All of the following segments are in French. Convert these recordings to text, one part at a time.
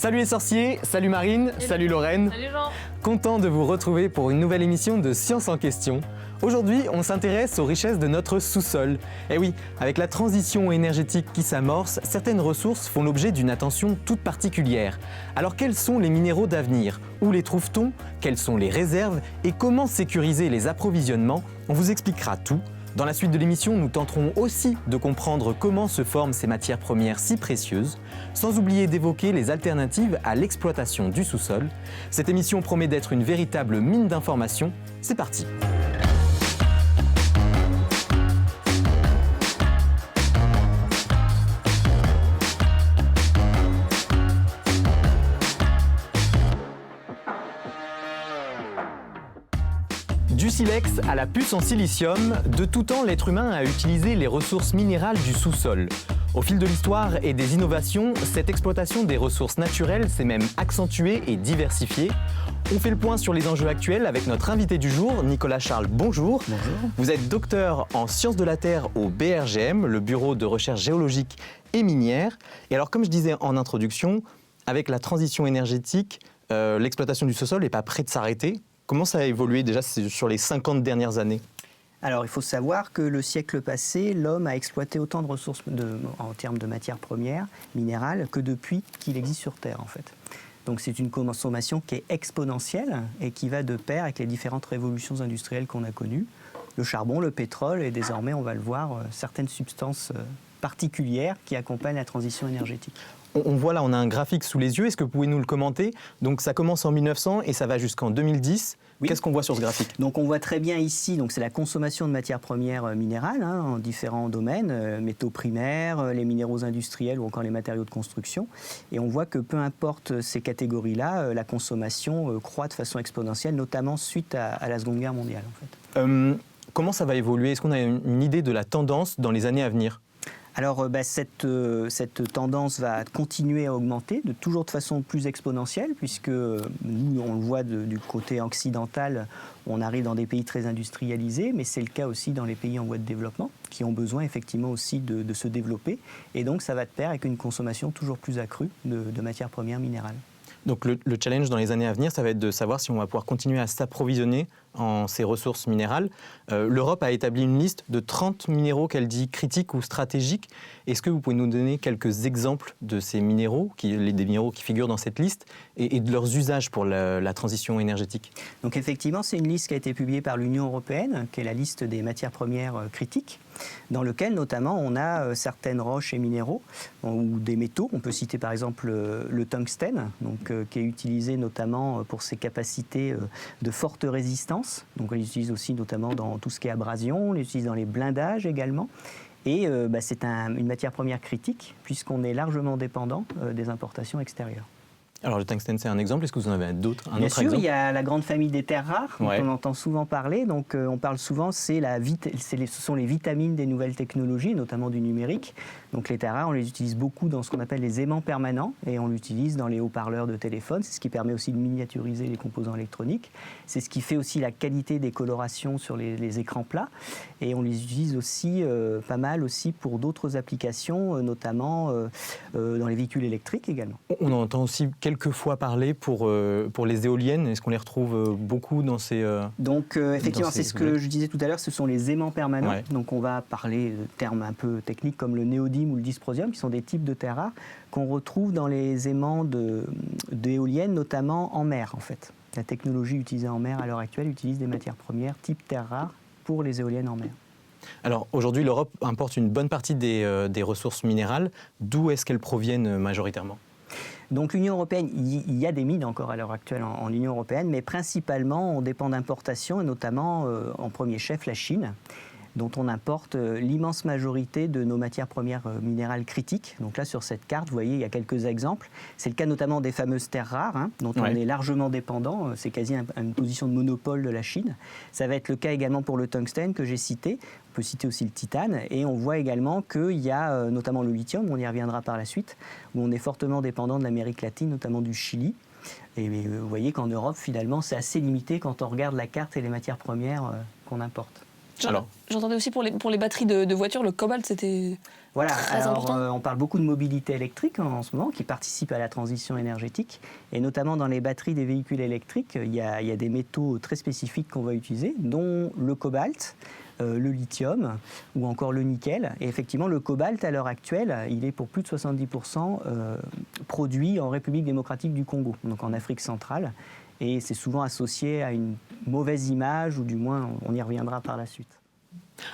Salut les sorciers, salut Marine, salut Lorraine. Salut Jean. Content de vous retrouver pour une nouvelle émission de Science en question. Aujourd'hui, on s'intéresse aux richesses de notre sous-sol. Et oui, avec la transition énergétique qui s'amorce, certaines ressources font l'objet d'une attention toute particulière. Alors quels sont les minéraux d'avenir? Où les trouve-t-on? Quelles sont les réserves? Et comment sécuriser les approvisionnements? On vous expliquera tout. Dans la suite de l'émission, nous tenterons aussi de comprendre comment se forment ces matières premières si précieuses, sans oublier d'évoquer les alternatives à l'exploitation du sous-sol. Cette émission promet d'être une véritable mine d'informations. C'est parti! Du silex à la puce en silicium, de tout temps l'être humain a utilisé les ressources minérales du sous-sol. Au fil de l'histoire et des innovations, cette exploitation des ressources naturelles s'est même accentuée et diversifiée. On fait le point sur les enjeux actuels avec notre invité du jour, Nicolas Charles, bonjour. Bonjour. Vous êtes docteur en sciences de la Terre au BRGM, le Bureau de recherche géologique et minière. Et alors, comme je disais en introduction, avec la transition énergétique, l'exploitation du sous-sol n'est pas près de s'arrêter. Comment ça a évolué déjà sur les 50 dernières années ? Alors, il faut savoir que le siècle passé, l'homme a exploité autant de ressources en termes de matières premières, minérales, que depuis qu'il existe sur Terre, en fait. Donc, c'est une consommation qui est exponentielle et qui va de pair avec les différentes révolutions industrielles qu'on a connues. Le charbon, le pétrole et désormais, on va le voir, certaines substances particulières qui accompagnent la transition énergétique. On voit là, on a un graphique sous les yeux. Est-ce que vous pouvez nous le commenter ? Donc ça commence en 1900 et ça va jusqu'en 2010. Oui. Qu'est-ce qu'on voit sur ce graphique ? Donc on voit très bien ici, donc c'est la consommation de matières premières minérales en différents domaines, métaux primaires, les minéraux industriels ou encore les matériaux de construction. Et on voit que peu importe ces catégories-là, la consommation croît de façon exponentielle, notamment suite à la Seconde Guerre mondiale. En fait. Comment ça va évoluer ? Est-ce qu'on a une idée de la tendance dans les années à venir ? Alors cette tendance va continuer à augmenter, toujours de façon plus exponentielle, puisque nous, on le voit du côté occidental, on arrive dans des pays très industrialisés, mais c'est le cas aussi dans les pays en voie de développement, qui ont besoin effectivement aussi de se développer. Et donc ça va de pair avec une consommation toujours plus accrue de matières premières minérales. Donc le challenge dans les années à venir, ça va être de savoir si on va pouvoir continuer à s'approvisionner en ces ressources minérales. L'Europe a établi une liste de 30 minéraux qu'elle dit critiques ou stratégiques. Est-ce que vous pouvez nous donner quelques exemples de ces minéraux, des minéraux qui figurent dans cette liste, et de leurs usages pour la transition énergétique ? Donc effectivement, c'est une liste qui a été publiée par l'Union européenne, qui est la liste des matières premières critiques, dans lequel notamment on a certaines roches et minéraux ou des métaux. On peut citer par exemple le tungstène, qui est utilisé notamment pour ses capacités de forte résistance. Donc on l'utilise aussi notamment dans tout ce qui est abrasion, on l'utilise dans les blindages également. Et c'est une matière première critique puisqu'on est largement dépendant des importations extérieures. Alors le tungstène, c'est un exemple. Est-ce que vous en avez d'autres ? Bien sûr, il y a la grande famille des terres rares, dont on entend souvent parler. Donc on parle souvent, ce sont les vitamines des nouvelles technologies, notamment du numérique. Donc les terres rares, on les utilise beaucoup dans ce qu'on appelle les aimants permanents et on l'utilise dans les haut-parleurs de téléphone. C'est ce qui permet aussi de miniaturiser les composants électroniques. C'est ce qui fait aussi la qualité des colorations sur les écrans plats. Et on les utilise aussi pas mal aussi pour d'autres applications, notamment dans les véhicules électriques également. On entend aussi quelques fois parler pour les éoliennes. Est-ce qu'on les retrouve beaucoup dans ces... Donc effectivement, c'est ce que je disais tout à l'heure, ce sont les aimants permanents. Ouais. Donc on va parler de termes un peu techniques comme le néodyme ou le dysprosium, qui sont des types de terres rares qu'on retrouve dans les aimants d'éoliennes, notamment en mer en fait. La technologie utilisée en mer à l'heure actuelle utilise des matières premières type terres rares pour les éoliennes en mer. Alors aujourd'hui, l'Europe importe une bonne partie des ressources minérales. D'où est-ce qu'elles proviennent majoritairement ? Donc l'Union européenne, il y a des mines encore à l'heure actuelle en Union européenne, mais principalement on dépend d'importations, et notamment en premier chef la Chine, dont on importe l'immense majorité de nos matières premières minérales critiques. Donc là, sur cette carte, vous voyez, il y a quelques exemples. C'est le cas notamment des fameuses terres rares, dont on est largement dépendant. C'est quasi une position de monopole de la Chine. Ça va être le cas également pour le tungstène que j'ai cité. On peut citer aussi le titane. Et on voit également qu'il y a notamment le lithium, on y reviendra par la suite, où on est fortement dépendant de l'Amérique latine, notamment du Chili. Et vous voyez qu'en Europe, finalement, c'est assez limité quand on regarde la carte et les matières premières qu'on importe. J'entendais aussi pour les batteries de voitures, le cobalt, c'était Voilà, Très important. on parle beaucoup de mobilité électrique en ce moment, qui participe à la transition énergétique. Et notamment dans les batteries des véhicules électriques, il y a des métaux très spécifiques qu'on va utiliser, dont le cobalt, le lithium ou encore le nickel. Et effectivement, le cobalt, à l'heure actuelle, il est pour plus de 70% produit en République démocratique du Congo, donc en Afrique centrale. Et c'est souvent associé à une mauvaise image, ou du moins, on y reviendra par la suite.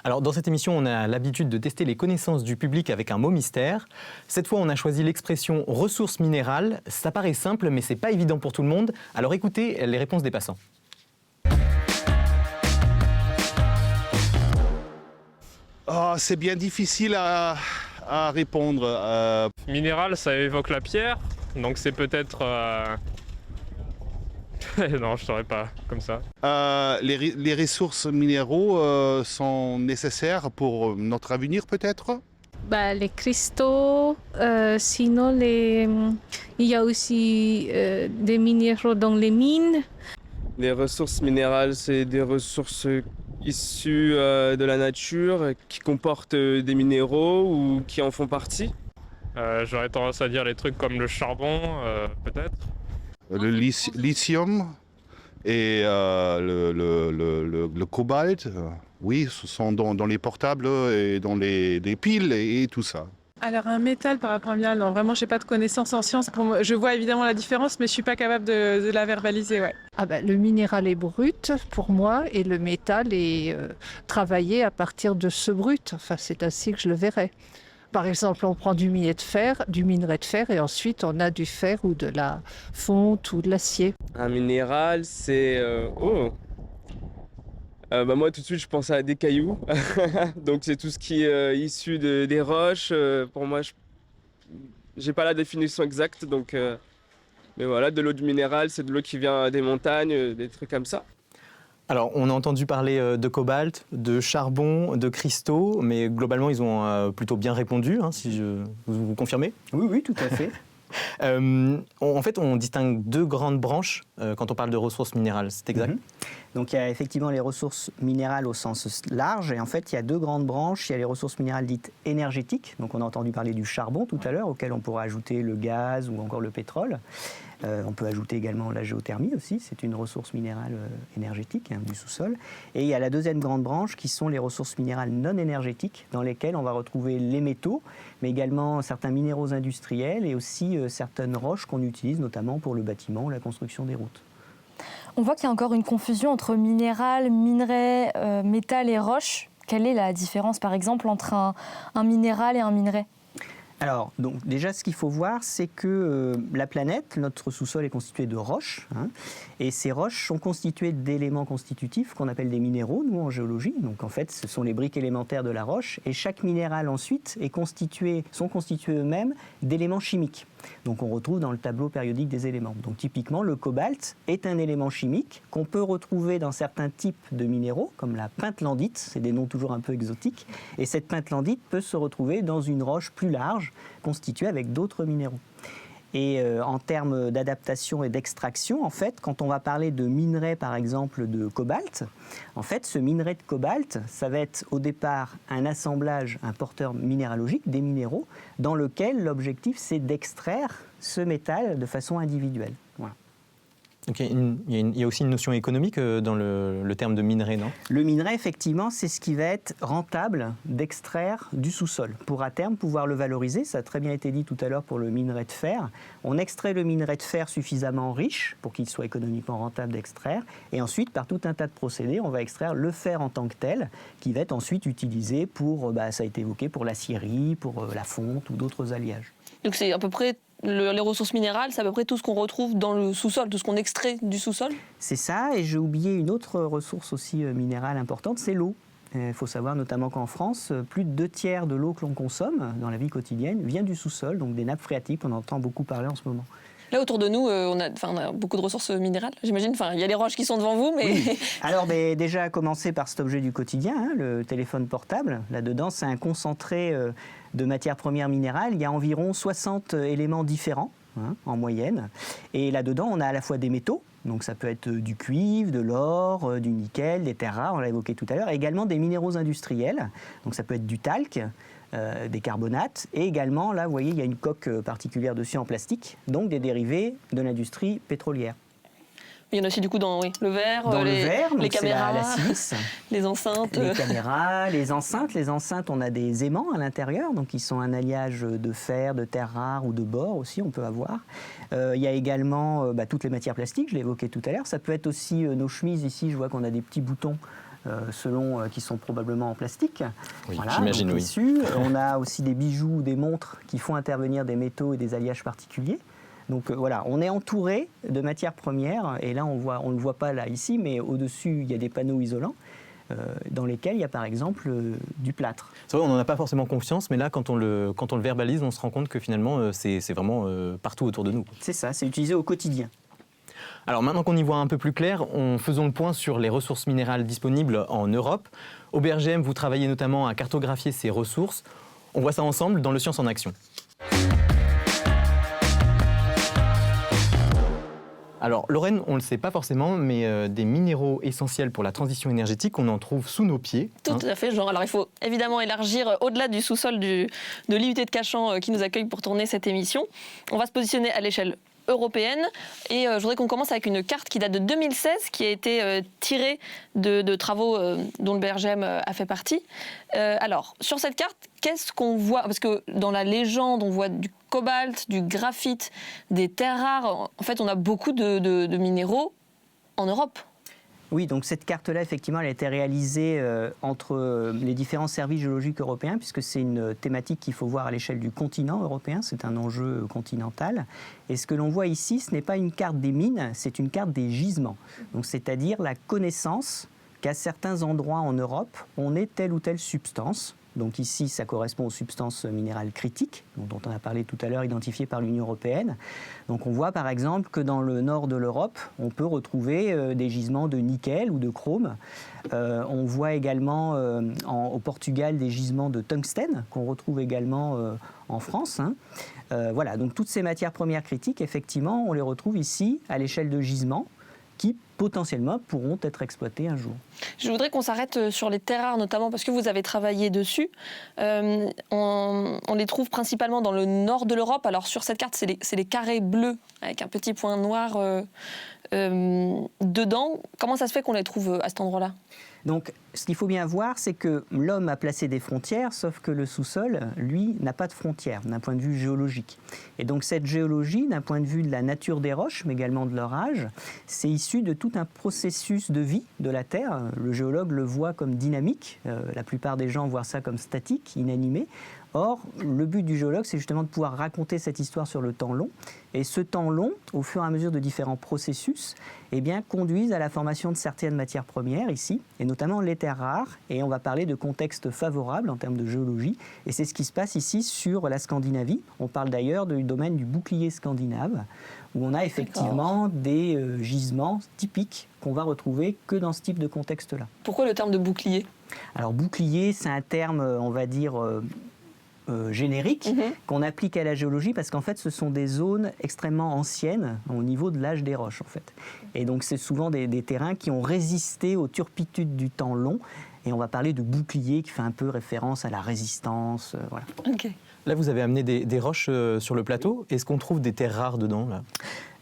Alors, dans cette émission, on a l'habitude de tester les connaissances du public avec un mot mystère. Cette fois, on a choisi l'expression « ressources minérales ». Ça paraît simple, mais c'est pas évident pour tout le monde. Alors écoutez les réponses des passants. Oh, c'est bien difficile à répondre. Minéral, ça évoque la pierre, donc c'est peut-être... Non, je saurais pas, comme ça. Les ressources minéraux sont nécessaires pour notre avenir, peut-être? Les cristaux, sinon il y a aussi des minéraux dans les mines. Les ressources minérales, c'est des ressources issues de la nature qui comportent des minéraux ou qui en font partie. J'aurais tendance à dire les trucs comme le charbon, peut-être. Le lithium et le cobalt, oui, ce sont dans les portables et dans les piles et tout ça. Alors un métal par rapport à un minéral, non, vraiment, je n'ai pas de connaissances en sciences. Pour moi, je vois évidemment la différence, mais je ne suis pas capable de la verbaliser. Ouais. Le minéral est brut pour moi et le métal est travaillé à partir de ce brut. Enfin, c'est ainsi que je le verrais. Par exemple, on prend du minerai de fer et ensuite on a du fer ou de la fonte ou de l'acier. Un minéral, c'est... moi, tout de suite, je pense à des cailloux. Donc, c'est tout ce qui est issu des roches. Pour moi, j'ai pas la définition exacte. Donc, mais voilà, de l'eau du minéral, c'est de l'eau qui vient des montagnes, des trucs comme ça. Alors, on a entendu parler de cobalt, de charbon, de cristaux, mais globalement, ils ont plutôt bien répondu, hein, si vous confirmez? Oui, tout à fait. En fait, on distingue deux grandes branches quand on parle de ressources minérales, c'est exact? Donc il y a effectivement les ressources minérales au sens large, et en fait il y a deux grandes branches. Il y a les ressources minérales dites énergétiques, donc on a entendu parler du charbon tout à l'heure, auquel on pourra ajouter le gaz ou encore le pétrole. On peut ajouter également la géothermie aussi, c'est une ressource minérale énergétique, du sous-sol. Et il y a la deuxième grande branche qui sont les ressources minérales non énergétiques, dans lesquelles on va retrouver les métaux, mais également certains minéraux industriels et aussi certaines roches qu'on utilise notamment pour le bâtiment ou la construction des routes. On voit qu'il y a encore une confusion entre minéral, minerai, métal et roche. Quelle est la différence, par exemple, entre un minéral et un minerai ? Alors, donc, déjà, ce qu'il faut voir, c'est que la planète, notre sous-sol est constitué de roches, et ces roches sont constituées d'éléments constitutifs qu'on appelle des minéraux, nous, en géologie. Donc, en fait, ce sont les briques élémentaires de la roche, et chaque minéral, ensuite, sont constitués eux-mêmes d'éléments chimiques. Donc, on retrouve dans le tableau périodique des éléments. Donc, typiquement, le cobalt est un élément chimique qu'on peut retrouver dans certains types de minéraux, comme la pentlandite, c'est des noms toujours un peu exotiques, et cette pentlandite peut se retrouver dans une roche plus large, constituée avec d'autres minéraux. Et en termes d'adaptation et d'extraction, en fait, quand on va parler de minerai, par exemple, de cobalt, en fait, ce minerai de cobalt, ça va être au départ un assemblage, un porteur minéralogique, des minéraux, dans lequel l'objectif, c'est d'extraire ce métal de façon individuelle. Voilà. Ok, il y a aussi une notion économique dans le terme de minerai, non? Le minerai, effectivement, c'est ce qui va être rentable d'extraire du sous-sol. Pour à terme pouvoir le valoriser, ça a très bien été dit tout à l'heure pour le minerai de fer. On extrait le minerai de fer suffisamment riche pour qu'il soit économiquement rentable d'extraire. Et ensuite, par tout un tas de procédés, on va extraire le fer en tant que tel, qui va être ensuite utilisé pour, ça a été évoqué, pour l'acierie, pour la fonte ou d'autres alliages. Donc c'est à peu près... Les ressources minérales, c'est à peu près tout ce qu'on retrouve dans le sous-sol, tout ce qu'on extrait du sous-sol. C'est ça, et j'ai oublié une autre ressource aussi minérale importante, c'est l'eau. Il faut savoir notamment qu'en France, plus de 2/3 de l'eau que l'on consomme dans la vie quotidienne vient du sous-sol, donc des nappes phréatiques, on entend beaucoup parler en ce moment. Là, autour de nous, on a beaucoup de ressources minérales, j'imagine. Il y a les roches qui sont devant vous, mais... Oui. Alors, déjà, à commencer par cet objet du quotidien, le téléphone portable. Là-dedans, c'est un concentré de matières premières minérales. Il y a environ 60 éléments différents, en moyenne. Et là-dedans, on a à la fois des métaux, donc ça peut être du cuivre, de l'or, du nickel, des terres rares, on l'a évoqué tout à l'heure, et également des minéraux industriels. Donc ça peut être du talc, des carbonates. Et également, là, vous voyez, il y a une coque particulière dessus en plastique, donc des dérivés de l'industrie pétrolière. Il y en a aussi du coup dans le verre, Dans le verre, les donc c'est caméras, la silice. les enceintes. Les caméras, les enceintes. Les enceintes, on a des aimants à l'intérieur, donc ils sont un alliage de fer, de terres rares ou de bore aussi, on peut avoir. Il y a également toutes les matières plastiques, je l'ai évoqué tout à l'heure. Ça peut être aussi nos chemises ici, je vois qu'on a des petits boutons qui sont probablement en plastique. Oui, voilà, j'imagine, oui. Dessus. On a aussi des bijoux ou des montres qui font intervenir des métaux et des alliages particuliers. Donc voilà, on est entouré de matières premières, et là on ne le voit pas là ici, mais au-dessus il y a des panneaux isolants dans lesquels il y a par exemple du plâtre. C'est vrai, on n'en a pas forcément conscience, mais là quand on le verbalise, on se rend compte que finalement c'est vraiment partout autour de nous. C'est ça, c'est utilisé au quotidien. Alors maintenant qu'on y voit un peu plus clair, faisons le point sur les ressources minérales disponibles en Europe. Au BRGM, vous travaillez notamment à cartographier ces ressources. On voit ça ensemble dans le Science en Action. Alors Lorraine, on ne le sait pas forcément, mais des minéraux essentiels pour la transition énergétique, on en trouve sous nos pieds. Tout à fait, Jean. Alors il faut évidemment élargir au-delà du sous-sol de l'IUT de Cachan qui nous accueille pour tourner cette émission. On va se positionner à l'échelle européenne et je voudrais qu'on commence avec une carte qui date de 2016 qui a été tirée de travaux dont le BRGM a fait partie. Alors sur cette carte, qu'est-ce qu'on voit? Parce que dans la légende, on voit du cobalt, du graphite, des terres rares. En fait, on a beaucoup de minéraux en Europe. Oui, donc cette carte-là, effectivement, elle a été réalisée entre les différents services géologiques européens, puisque c'est une thématique qu'il faut voir à l'échelle du continent européen, c'est un enjeu continental. Et ce que l'on voit ici, ce n'est pas une carte des mines, c'est une carte des gisements. Donc, c'est-à-dire la connaissance qu'à certains endroits en Europe, on ait telle ou telle substance. Donc ici, ça correspond aux substances minérales critiques, dont on a parlé tout à l'heure, identifiées par l'Union européenne. Donc on voit par exemple que dans le nord de l'Europe, on peut retrouver des gisements de nickel ou de chrome. On voit également au Portugal des gisements de tungstène, qu'on retrouve également en France. Voilà, donc toutes ces matières premières critiques, effectivement, on les retrouve ici à l'échelle de gisements qui potentiellement pourront être exploités un jour. Je voudrais qu'on s'arrête sur les terres rares notamment parce que vous avez travaillé dessus. On les trouve principalement dans le nord de l'Europe. Alors sur cette carte, c'est les carrés bleus avec un petit point noir dedans. Comment ça se fait qu'on les trouve à cet endroit-là ? Donc, ce qu'il faut bien voir, c'est que l'homme a placé des frontières, sauf que le sous-sol, lui, n'a pas de frontières d'un point de vue géologique. Et donc, cette géologie, d'un point de vue de la nature des roches, mais également de leur âge, c'est issu de tout un processus de vie de la Terre. Le géologue le voit comme dynamique. La plupart des gens voient ça comme statique, inanimé. Or, le but du géologue, c'est justement de pouvoir raconter cette histoire sur le temps long. Et ce temps long, au fur et à mesure de différents processus, conduisent à la formation de certaines matières premières ici, et notamment les terres rares. Et on va parler de contexte favorable en termes de géologie. Et c'est ce qui se passe ici sur la Scandinavie. On parle d'ailleurs du domaine du bouclier scandinave, où on a effectivement des gisements typiques qu'on va retrouver que dans ce type de contexte-là. Pourquoi le terme de bouclier ? Alors bouclier, c'est un terme, on va dire... générique qu'on applique à la géologie parce qu'en fait ce sont des zones extrêmement anciennes au niveau de l'âge des roches en fait. Et donc c'est souvent des terrains qui ont résisté aux turpitudes du temps long et on va parler de bouclier qui fait un peu référence à la résistance. Voilà. Okay. Là vous avez amené des roches sur le plateau. Est-ce qu'on trouve des terres rares dedans là ?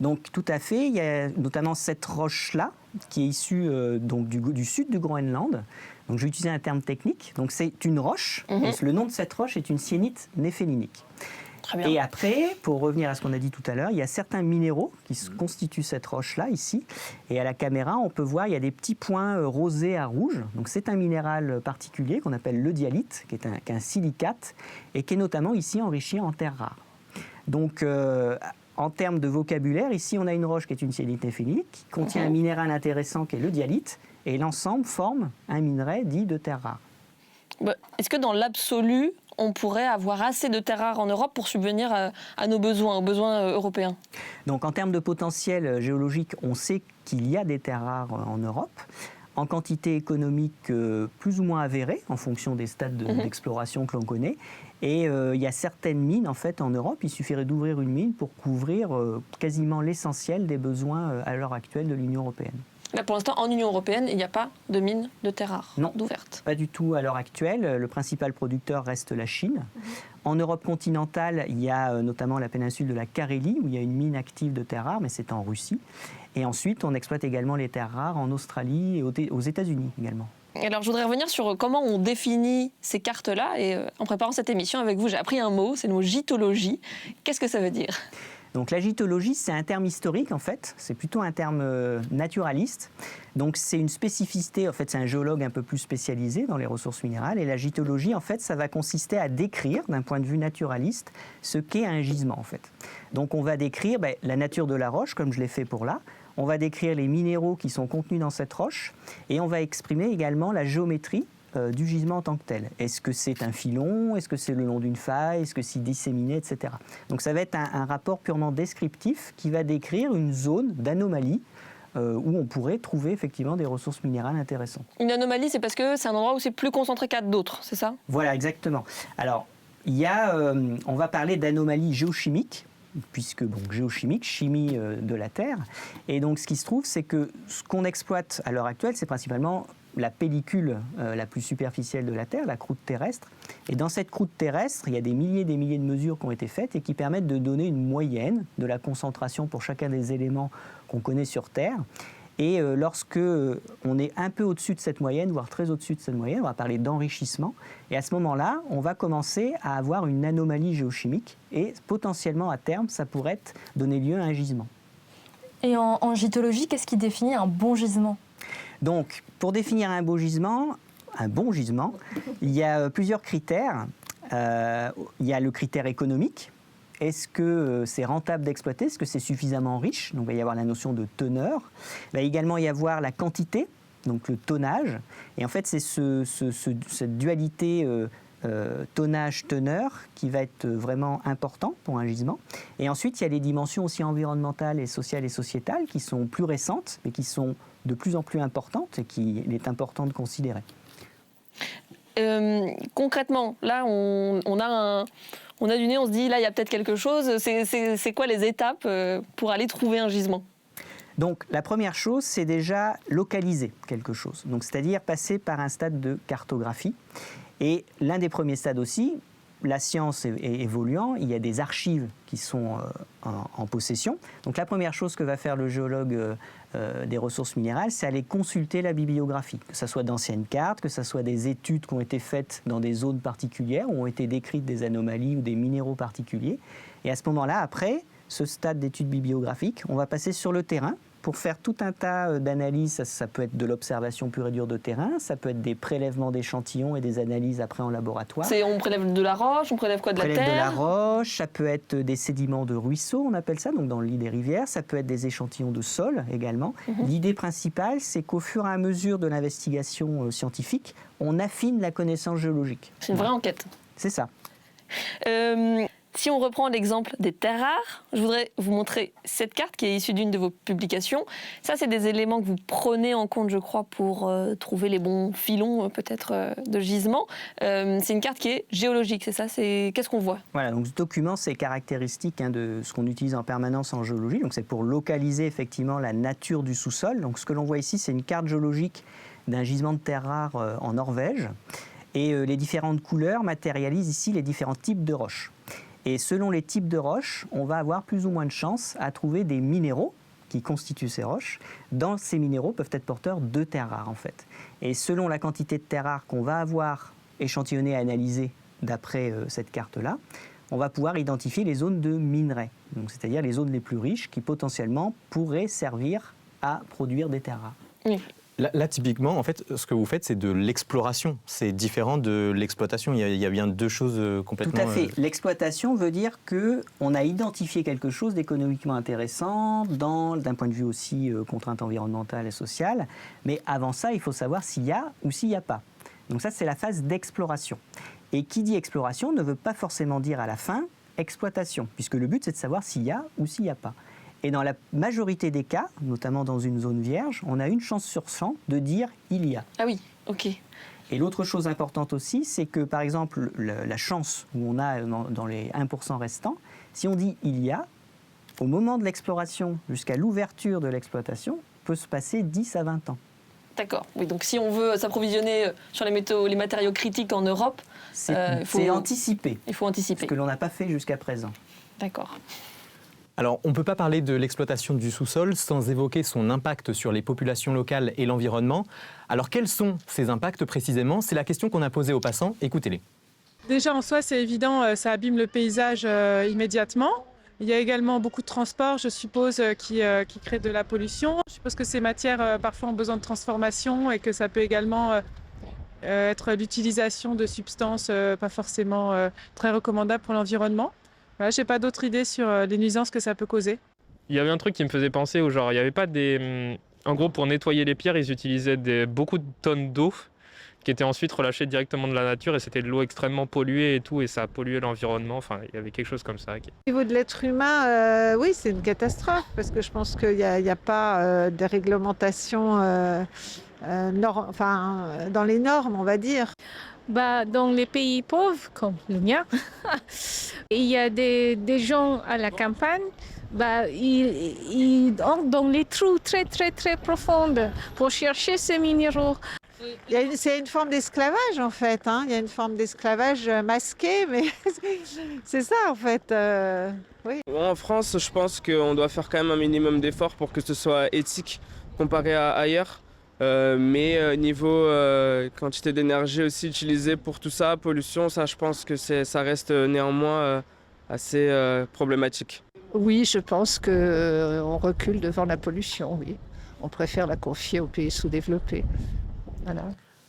Donc tout à fait, il y a notamment cette roche-là qui est issue donc du sud du Groenland. Donc je vais utiliser un terme technique. Donc c'est une roche. Et le nom de cette roche est une syénite néphéninique. Très bien. Et après, pour revenir à ce qu'on a dit tout à l'heure, il y a certains minéraux qui constituent cette roche-là ici. Et à la caméra, on peut voir il y a des petits points rosés à rouge. Donc c'est un minéral particulier qu'on appelle le dialyte, qui est un silicate et qui est notamment ici enrichi en terres rares. Donc en termes de vocabulaire, ici on a une roche qui est une syénite néphéninique, qui contient un minéral intéressant qui est le dialyte. Et l'ensemble forme un minerai dit de terres rares. Est-ce que dans l'absolu, on pourrait avoir assez de terres rares en Europe pour subvenir à nos besoins, aux besoins européens ? Donc en termes de potentiel géologique, on sait qu'il y a des terres rares en Europe, en quantité économique plus ou moins avérée, en fonction des stades d'exploration que l'on connaît. Et il y a certaines mines en fait en Europe, il suffirait d'ouvrir une mine pour couvrir quasiment l'essentiel des besoins à l'heure actuelle de l'Union européenne. Là, pour l'instant, en Union européenne, il n'y a pas de mines de terres rares d'ouvertes. Pas du tout à l'heure actuelle. Le principal producteur reste la Chine. En Europe continentale, il y a notamment la péninsule de la Carélie, où il y a une mine active de terres rares, mais c'est en Russie. Et ensuite, on exploite également les terres rares en Australie et aux États-Unis également. Alors, je voudrais revenir sur comment on définit ces cartes-là. Et en préparant cette émission avec vous, j'ai appris un mot, c'est le mot gitologie. Qu'est-ce que ça veut dire ? Donc la gitologie, c'est un terme historique en fait, c'est plutôt un terme naturaliste. Donc c'est une spécificité, en fait c'est un géologue un peu plus spécialisé dans les ressources minérales. Et la gitologie, en fait, ça va consister à décrire d'un point de vue naturaliste ce qu'est un gisement en fait. Donc on va décrire la nature de la roche, comme je l'ai fait pour là. On va décrire les minéraux qui sont contenus dans cette roche. Et on va exprimer également la géométrie du gisement en tant que tel. Est-ce que c'est un filon? Est-ce que c'est le long d'une faille? Est-ce que c'est disséminé, etc. Donc ça va être un rapport purement descriptif qui va décrire une zone d'anomalie où on pourrait trouver effectivement des ressources minérales intéressantes. Une anomalie, c'est parce que c'est un endroit où c'est plus concentré qu'à d'autres, c'est ça? Voilà, exactement. Alors, il y a, on va parler d'anomalies géochimiques, puisque géochimique, chimie de la Terre. Et donc ce qui se trouve, c'est que ce qu'on exploite à l'heure actuelle, c'est principalement la pellicule la plus superficielle de la Terre, la croûte terrestre. Et dans cette croûte terrestre, il y a des milliers de mesures qui ont été faites et qui permettent de donner une moyenne de la concentration pour chacun des éléments qu'on connaît sur Terre. Et lorsque on est un peu au-dessus de cette moyenne, voire très au-dessus de cette moyenne, on va parler d'enrichissement. Et à ce moment-là, on va commencer à avoir une anomalie géochimique. Et potentiellement, à terme, ça pourrait donner lieu à un gisement. Et en gitologie, qu'est-ce qui définit un bon gisement ? Donc, pour définir un bon gisement, il y a plusieurs critères. Il y a le critère économique. Est-ce que c'est rentable d'exploiter? Est-ce que c'est suffisamment riche? Donc, il va y avoir la notion de teneur. Il va également y avoir la quantité, donc le tonnage. Et en fait, c'est cette dualité tonnage-teneur qui va être vraiment important pour un gisement. Et ensuite, il y a les dimensions aussi environnementales et sociales et sociétales qui sont plus récentes, mais qui sont de plus en plus importantes et qu'il est important de considérer. Concrètement, là, on a du nez, on se dit, là, il y a peut-être quelque chose. C'est quoi les étapes pour aller trouver un gisement? Donc, la première chose, c'est déjà localiser quelque chose. Donc, c'est-à-dire passer par un stade de cartographie. Et l'un des premiers stades aussi, la science est évoluant, il y a des archives qui sont en possession. Donc, la première chose que va faire le géologue des ressources minérales, c'est aller consulter la bibliographie, que ce soit d'anciennes cartes, que ce soit des études qui ont été faites dans des zones particulières, où ont été décrites des anomalies ou des minéraux particuliers. Et à ce moment-là, après ce stade d'études bibliographiques, on va passer sur le terrain pour faire tout un tas d'analyses. Ça peut être de l'observation pure et dure de terrain, ça peut être des prélèvements d'échantillons et des analyses après en laboratoire. On prélève de la roche, on prélève quoi, de la terre? On prélève de la roche, ça peut être des sédiments de ruisseaux, on appelle ça, donc dans le lit des rivières, ça peut être des échantillons de sol également. L'idée principale, c'est qu'au fur et à mesure de l'investigation scientifique, on affine la connaissance géologique. C'est une vraie enquête. C'est ça. Si on reprend l'exemple des terres rares, je voudrais vous montrer cette carte qui est issue d'une de vos publications. Ça, c'est des éléments que vous prenez en compte, je crois, pour trouver les bons filons, peut-être, de gisement. C'est une carte qui est géologique, c'est ça? Qu'est-ce qu'on voit? Voilà, donc ce document, c'est caractéristique de ce qu'on utilise en permanence en géologie. Donc c'est pour localiser effectivement la nature du sous-sol. Donc ce que l'on voit ici, c'est une carte géologique d'un gisement de terres rares en Norvège. Et les différentes couleurs matérialisent ici les différents types de roches. Et selon les types de roches, on va avoir plus ou moins de chances à trouver des minéraux qui constituent ces roches. Dans ces minéraux peuvent être porteurs de terres rares en fait. Et selon la quantité de terres rares qu'on va avoir échantillonnées et analysées d'après cette carte-là, on va pouvoir identifier les zones de minerais. Donc, c'est-à-dire les zones les plus riches qui potentiellement pourraient servir à produire des terres rares. Oui. Là, typiquement, en fait, ce que vous faites, c'est de l'exploration. C'est différent de l'exploitation. Il y a bien deux choses complètement... Tout à fait. L'exploitation veut dire qu'on a identifié quelque chose d'économiquement intéressant, d'un point de vue aussi contrainte environnementale et sociale. Mais avant ça, il faut savoir s'il y a ou s'il n'y a pas. Donc ça, c'est la phase d'exploration. Et qui dit exploration ne veut pas forcément dire à la fin exploitation, puisque le but, c'est de savoir s'il y a ou s'il n'y a pas. Et dans la majorité des cas, notamment dans une zone vierge, on a une chance sur 100 de dire « il y a ». Ah oui, ok. Et l'autre chose importante aussi, c'est que par exemple, la chance où on a dans les 1% restants, si on dit « il y a », au moment de l'exploration jusqu'à l'ouverture de l'exploitation, peut se passer 10 à 20 ans. D'accord. Oui, donc si on veut s'approvisionner sur les matériaux critiques en Europe, C'est anticipé. Il faut anticiper. Ce que l'on n'a pas fait jusqu'à présent. D'accord. Alors, on ne peut pas parler de l'exploitation du sous-sol sans évoquer son impact sur les populations locales et l'environnement. Alors, quels sont ces impacts précisément? C'est la question qu'on a posée aux passants. Écoutez-les. Déjà en soi, c'est évident, ça abîme le paysage immédiatement. Il y a également beaucoup de transports, je suppose, qui créent de la pollution. Je suppose que ces matières parfois ont besoin de transformation et que ça peut également être l'utilisation de substances pas forcément très recommandables pour l'environnement. Voilà, je n'ai pas d'autres idées sur les nuisances que ça peut causer. Il y avait un truc qui me faisait penser au genre, il n'y avait pas des... En gros, pour nettoyer les pierres, ils utilisaient beaucoup de tonnes d'eau qui étaient ensuite relâchées directement de la nature et c'était de l'eau extrêmement polluée et tout et ça a pollué l'environnement. Enfin, il y avait quelque chose comme ça. Au niveau de l'être humain, oui, c'est une catastrophe parce que je pense qu'il n'y a pas de réglementation dans les normes, on va dire. Dans les pays pauvres, comme le mien, il y a des gens à la campagne, ils entrent dans les trous très, très, très profonds pour chercher ces minéraux. C'est une forme d'esclavage, en fait. Il y a une forme d'esclavage masqué, mais c'est ça, en fait. Oui. En France, je pense qu'on doit faire quand même un minimum d'efforts pour que ce soit éthique comparé à ailleurs. Mais niveau quantité d'énergie aussi utilisée pour tout ça, pollution, ça je pense que ça reste néanmoins assez problématique. Oui, je pense qu'on recule devant la pollution, oui. On préfère la confier aux pays sous-développés. Voilà.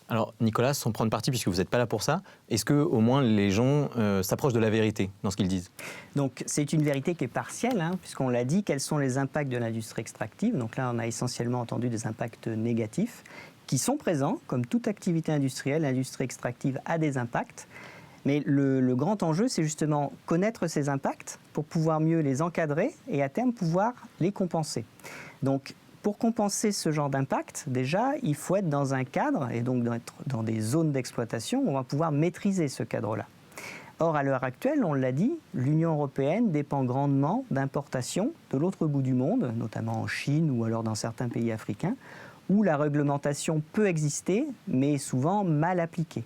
Alors, Nicolas, sans prendre parti, puisque vous n'êtes pas là pour ça, est-ce que au moins les gens s'approchent de la vérité dans ce qu'ils disent? Donc, c'est une vérité qui est partielle, puisqu'on l'a dit, quels sont les impacts de l'industrie extractive. Donc là, on a essentiellement entendu des impacts négatifs qui sont présents. Comme toute activité industrielle, l'industrie extractive a des impacts. Mais le grand enjeu, c'est justement connaître ces impacts pour pouvoir mieux les encadrer et à terme pouvoir les compenser. Donc, pour compenser ce genre d'impact, déjà, il faut être dans un cadre et donc être dans des zones d'exploitation où on va pouvoir maîtriser ce cadre-là. Or, à l'heure actuelle, on l'a dit, l'Union européenne dépend grandement d'importations de l'autre bout du monde, notamment en Chine ou alors dans certains pays africains, où la réglementation peut exister, mais est souvent mal appliquée.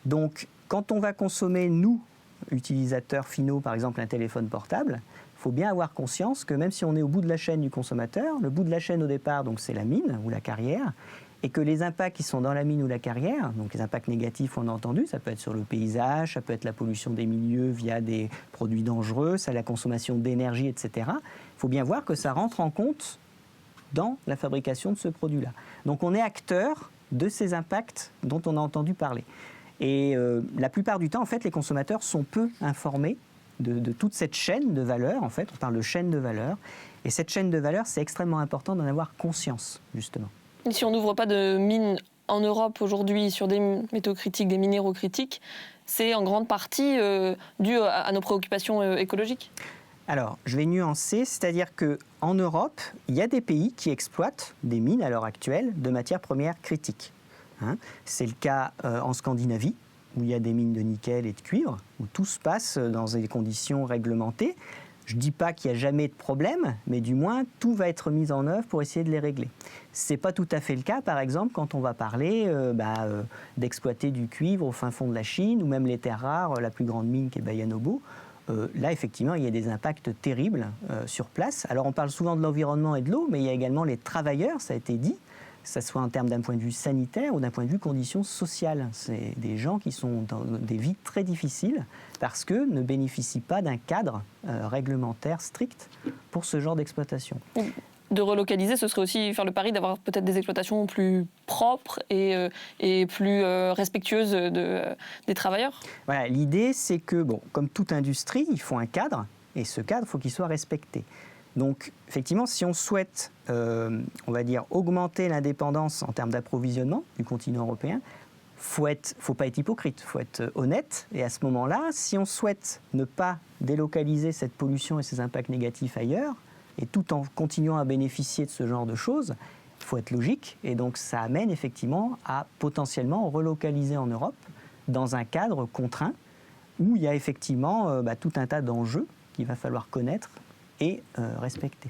Donc, quand on va consommer, nous, utilisateurs finaux, par exemple un téléphone portable, il faut bien avoir conscience que même si on est au bout de la chaîne du consommateur, le bout de la chaîne au départ, donc c'est la mine ou la carrière, et que les impacts qui sont dans la mine ou la carrière, donc les impacts négatifs on a entendu, ça peut être sur le paysage, ça peut être la pollution des milieux via des produits dangereux, ça la consommation d'énergie, etc. Il faut bien voir que ça rentre en compte dans la fabrication de ce produit-là. Donc on est acteur de ces impacts dont on a entendu parler. Et la plupart du temps, en fait, les consommateurs sont peu informés de toute cette chaîne de valeur. En fait, on parle de chaîne de valeur. Et cette chaîne de valeur, c'est extrêmement important d'en avoir conscience, justement. Et si on n'ouvre pas de mines en Europe aujourd'hui sur des métaux critiques, des minéraux critiques, c'est en grande partie dû à nos préoccupations écologiques? Alors, je vais nuancer, c'est-à-dire qu'en Europe, il y a des pays qui exploitent des mines à l'heure actuelle de matières premières critiques. C'est le cas en Scandinavie, où il y a des mines de nickel et de cuivre, où tout se passe dans des conditions réglementées. Je ne dis pas qu'il n'y a jamais de problème, mais du moins, tout va être mis en œuvre pour essayer de les régler. Ce n'est pas tout à fait le cas, par exemple, quand on va parler d'exploiter du cuivre au fin fond de la Chine, ou même les terres rares, la plus grande mine qui est Bayanobo. Là, effectivement, il y a des impacts terribles sur place. Alors, on parle souvent de l'environnement et de l'eau, mais il y a également les travailleurs, ça a été dit, que ce soit en termes d'un point de vue sanitaire ou d'un point de vue conditions sociales. C'est des gens qui sont dans des vies très difficiles parce que ne bénéficient pas d'un cadre réglementaire strict pour ce genre d'exploitation. De relocaliser, ce serait aussi faire le pari d'avoir peut-être des exploitations plus propres et plus respectueuses des travailleurs. Voilà, l'idée, c'est que, comme toute industrie, il faut un cadre, et ce cadre, il faut qu'il soit respecté. Donc, effectivement, si on souhaite, on va dire, augmenter l'indépendance en termes d'approvisionnement du continent européen, faut pas être hypocrite, il faut être honnête. Et à ce moment-là, si on souhaite ne pas délocaliser cette pollution et ses impacts négatifs ailleurs, et tout en continuant à bénéficier de ce genre de choses, il faut être logique. Et donc, ça amène effectivement à potentiellement relocaliser en Europe dans un cadre contraint où il y a effectivement tout un tas d'enjeux qu'il va falloir connaître et respectée.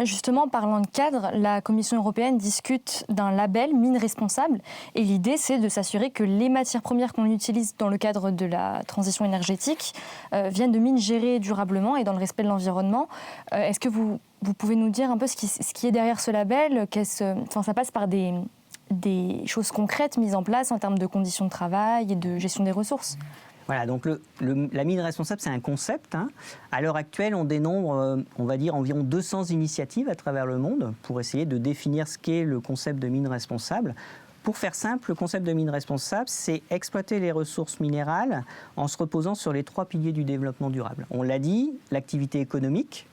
Justement, parlant de cadre, la Commission européenne discute d'un label mine responsable et l'idée c'est de s'assurer que les matières premières qu'on utilise dans le cadre de la transition énergétique viennent de mines gérées durablement et dans le respect de l'environnement. Est-ce que vous pouvez nous dire un peu ce qui est derrière ce label? Ça passe par des choses concrètes mises en place en termes de conditions de travail et de gestion des ressources. Voilà, donc la mine responsable, c'est un concept. À l'heure actuelle, on dénombre, on va dire, environ 200 initiatives à travers le monde pour essayer de définir ce qu'est le concept de mine responsable. Pour faire simple, le concept de mine responsable, c'est exploiter les ressources minérales en se reposant sur les 3 piliers du développement durable. On l'a dit, l'activité économique,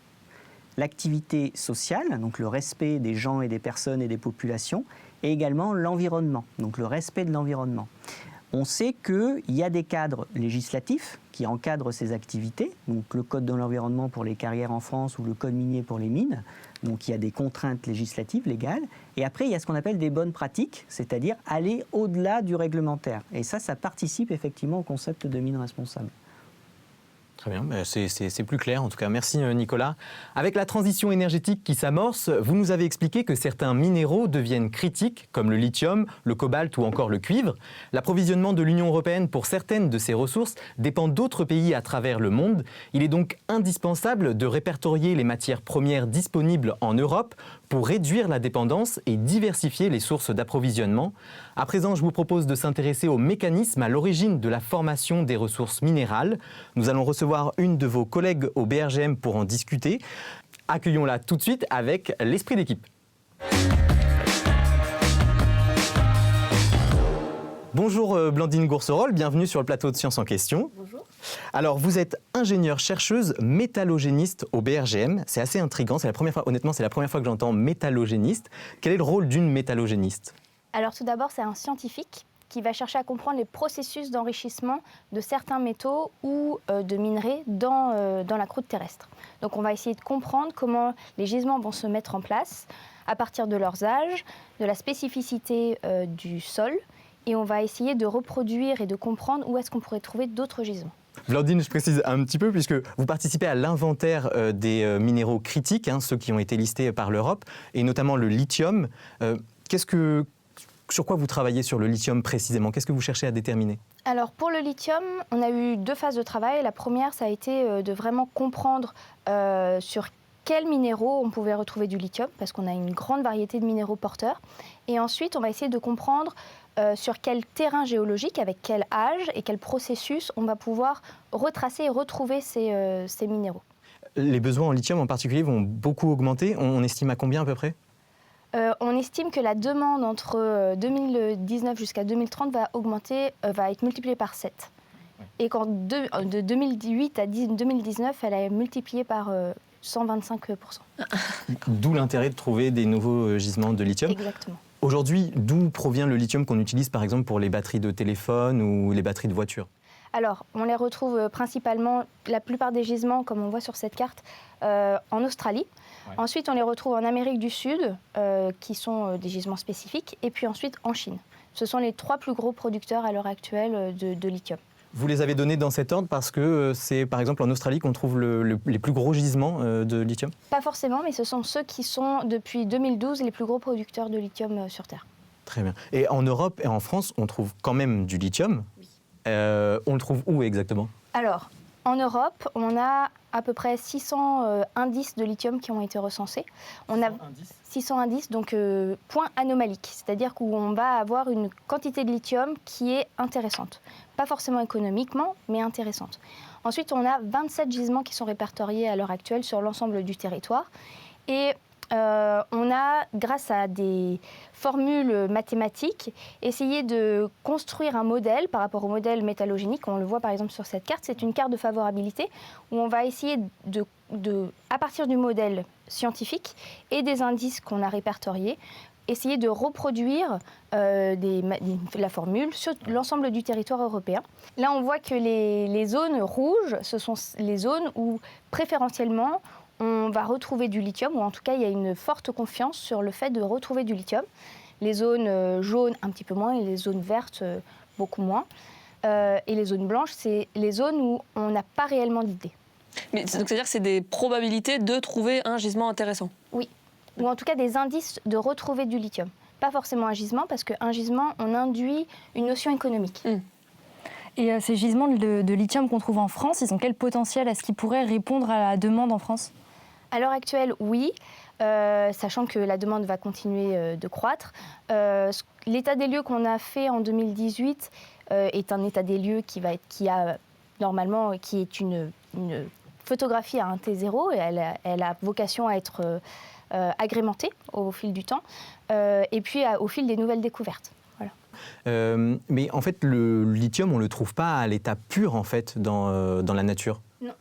l'activité sociale, donc le respect des gens et des personnes et des populations, et également l'environnement, donc le respect de l'environnement. On sait qu'il y a des cadres législatifs qui encadrent ces activités, donc le Code de l'environnement pour les carrières en France ou le Code minier pour les mines, donc il y a des contraintes législatives, légales, et après il y a ce qu'on appelle des bonnes pratiques, c'est-à-dire aller au-delà du réglementaire. Et ça participe effectivement au concept de mine responsable. Très bien, c'est plus clair en tout cas. Merci Nicolas. Avec la transition énergétique qui s'amorce, vous nous avez expliqué que certains minéraux deviennent critiques, comme le lithium, le cobalt ou encore le cuivre. L'approvisionnement de l'Union européenne pour certaines de ces ressources dépend d'autres pays à travers le monde. Il est donc indispensable de répertorier les matières premières disponibles en Europe pour réduire la dépendance et diversifier les sources d'approvisionnement. À présent, je vous propose de s'intéresser aux mécanismes à l'origine de la formation des ressources minérales. Nous allons recevoir une de vos collègues au BRGM pour en discuter. Accueillons-la tout de suite avec l'esprit d'équipe. Bonjour Blandine Gourcerol, bienvenue sur le plateau de Sciences en question. Bonjour. Alors vous êtes ingénieure-chercheuse métallogéniste au BRGM, c'est assez intriguant, honnêtement c'est la première fois que j'entends métallogéniste. Quel est le rôle d'une métallogéniste ? Alors tout d'abord c'est un scientifique qui va chercher à comprendre les processus d'enrichissement de certains métaux ou de minerais dans la croûte terrestre. Donc on va essayer de comprendre comment les gisements vont se mettre en place à partir de leurs âges, de la spécificité du sol, et on va essayer de reproduire et de comprendre où est-ce qu'on pourrait trouver d'autres gisements. Blandine, je précise un petit peu, puisque vous participez à l'inventaire des minéraux critiques, ceux qui ont été listés par l'Europe, et notamment le lithium. Sur quoi vous travaillez sur le lithium précisément? Qu'est-ce que vous cherchez à déterminer? Alors pour le lithium, on a eu 2 phases de travail. La première, ça a été de vraiment comprendre sur quels minéraux on pouvait retrouver du lithium, parce qu'on a une grande variété de minéraux porteurs. Et ensuite, on va essayer de comprendre sur quel terrain géologique, avec quel âge et quel processus on va pouvoir retracer et retrouver ces minéraux. Les besoins en lithium en particulier vont beaucoup augmenter. On estime à combien à peu près? On estime que la demande entre 2019 jusqu'à 2030 va augmenter, va être multipliée par 7. Ouais. Et de 2008 à 2019, elle a multiplié par 125%. D'où l'intérêt de trouver des nouveaux gisements de lithium. Exactement. Aujourd'hui, d'où provient le lithium qu'on utilise par exemple pour les batteries de téléphone ou les batteries de voiture? Alors, on les retrouve principalement, la plupart des gisements, comme on voit sur cette carte, en Australie. Ouais. Ensuite, on les retrouve en Amérique du Sud, qui sont des gisements spécifiques, et puis ensuite en Chine. Ce sont les 3 plus gros producteurs à l'heure actuelle de lithium. Vous les avez donnés dans cet ordre parce que c'est par exemple en Australie qu'on trouve les plus gros gisements de lithium? Pas forcément, mais ce sont ceux qui sont depuis 2012 les plus gros producteurs de lithium sur Terre. Très bien. Et en Europe et en France, on trouve quand même du lithium. Oui. On le trouve où exactement? Alors, en Europe, on a à peu près 600 indices de lithium qui ont été recensés. On a 600 indices, donc points anomaliques, c'est-à-dire qu'on va avoir une quantité de lithium qui est intéressante. Pas forcément économiquement, mais intéressante. Ensuite, on a 27 gisements qui sont répertoriés à l'heure actuelle sur l'ensemble du territoire. Et on a, grâce à des formules mathématiques, essayé de construire un modèle par rapport au modèle métallogénique. On le voit par exemple sur cette carte, c'est une carte de favorabilité où on va essayer à partir du modèle scientifique et des indices qu'on a répertoriés, essayer de reproduire la formule sur l'ensemble du territoire européen. Là, on voit que les zones rouges, ce sont les zones où préférentiellement on va retrouver du lithium, ou en tout cas, il y a une forte confiance sur le fait de retrouver du lithium. Les zones jaunes, un petit peu moins, et les zones vertes, beaucoup moins. Et les zones blanches, c'est les zones où on n'a pas réellement d'idée. Mais donc c'est-à-dire que c'est des probabilités de trouver un gisement intéressant. Oui, ou en tout cas des indices de retrouver du lithium. Pas forcément un gisement, parce qu'un gisement, on induit une notion économique. Et ces gisements de lithium qu'on trouve en France, ils ont quel potentiel? Est-ce qu'ils pourraient répondre à la demande en France? À l'heure actuelle, oui, sachant que la demande va continuer de croître. L'état des lieux qu'on a fait en 2018 est un état des lieux qui est une photographie à un T0 et elle a vocation à être agrémentée au fil du temps et puis au fil des nouvelles découvertes. Voilà. Mais en fait, le lithium, on ne le trouve pas à l'état pur en fait, dans la nature. Non.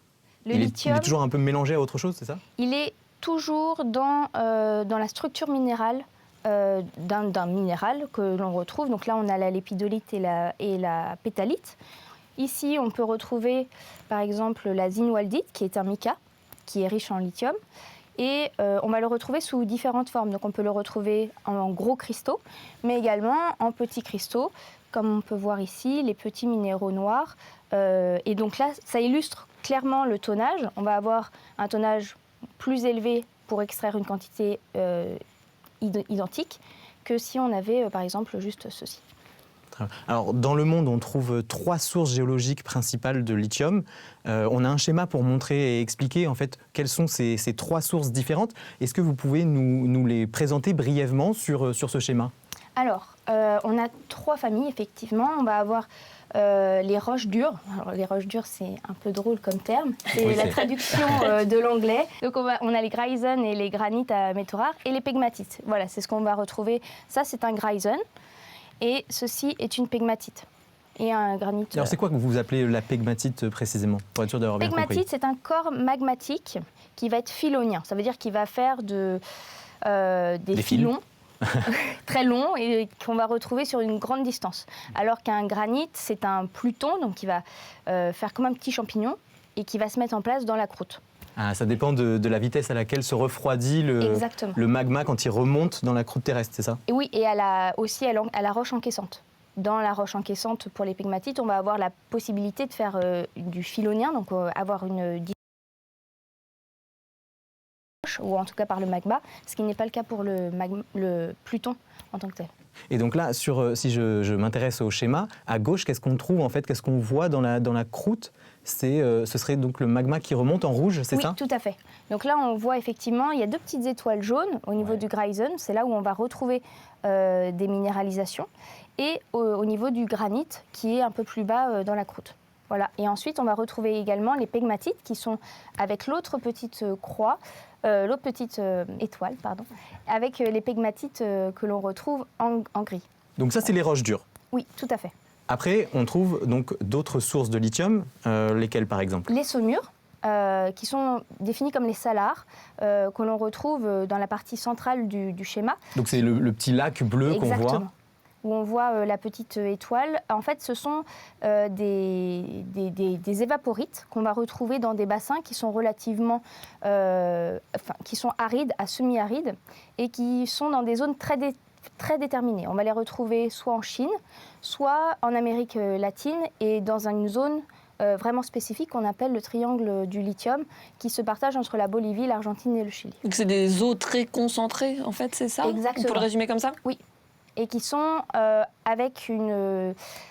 Il est toujours un peu mélangé à autre chose, c'est ça? Il est toujours dans la structure minérale d'un minéral que l'on retrouve. Donc là, on a la lépidolite et la pétalite. Ici, on peut retrouver, par exemple, la zinwaldite, qui est un mica, qui est riche en lithium. Et on va le retrouver sous différentes formes. Donc on peut le retrouver en gros cristaux, mais également en petits cristaux, comme on peut voir ici, les petits minéraux noirs. Et donc là, ça illustre clairement le tonnage. On va avoir un tonnage plus élevé pour extraire une quantité identique que si on avait, par exemple, juste ceci. Alors, dans le monde, on trouve 3 sources géologiques principales de lithium. On a un schéma pour montrer et expliquer en fait quelles sont ces 3 sources différentes. Est-ce que vous pouvez nous les présenter brièvement sur ce schéma? Alors, on a 3 familles, effectivement. On va avoir les roches dures. Alors, les roches dures, c'est un peu drôle comme terme. C'est la traduction de l'anglais. Donc, on a les greisen et les granites à métaux rares et les pegmatites. Voilà, c'est ce qu'on va retrouver. Ça, c'est un greisen. Et ceci est une pegmatite et un granit. Alors c'est quoi que vous appelez la pegmatite précisément, pour être sûr d'avoir bien compris? Pegmatite, c'est un corps magmatique qui va être filonien. Ça veut dire qu'il va faire des filons très longs et qu'on va retrouver sur une grande distance. Alors qu'un granit, c'est un pluton, donc qui va faire comme un petit champignon et qui va se mettre en place dans la croûte. Ah, ça dépend de la vitesse à laquelle se refroidit le magma quand il remonte dans la croûte terrestre, c'est ça? Et oui, et aussi à la roche encaissante. Dans la roche encaissante, pour les pegmatites, on va avoir la possibilité de faire du filonien, donc avoir une ou en tout cas par le magma, ce qui n'est pas le cas pour le pluton en tant que tel. Et donc là, si je m'intéresse au schéma, à gauche, qu'est-ce qu'on trouve en fait? Qu'est-ce qu'on voit dans la croûte? Ce serait donc le magma qui remonte en rouge, c'est ça? Oui, tout à fait. Donc là, on voit effectivement, il y a 2 petites étoiles jaunes au niveau du greisen. C'est là où on va retrouver des minéralisations. Et au niveau du granit, qui est un peu plus bas dans la croûte. Voilà. Et ensuite, on va retrouver également les pegmatites, qui sont avec l'autre petite l'autre petite étoile, pardon, avec les pegmatites que l'on retrouve en gris. Donc ça, c'est les roches dures? Oui, tout à fait. Après, on trouve donc d'autres sources de lithium, lesquelles par exemple? Les saumures, qui sont définis comme les salars, que l'on retrouve dans la partie centrale du schéma. Donc c'est le petit lac bleu qu'on voit? Exactement. Où on voit la petite étoile. En fait, ce sont des évaporites qu'on va retrouver dans des bassins qui sont relativement qui sont arides à semi-arides et qui sont dans des zones très déterminées. On va les retrouver soit en Chine, soit en Amérique latine et dans une zone vraiment spécifique qu'on appelle le triangle du lithium qui se partage entre la Bolivie, l'Argentine et le Chili. Donc c'est des eaux très concentrées en fait, c'est ça? Exactement. On peut le résumer comme ça? Oui. Et qui sont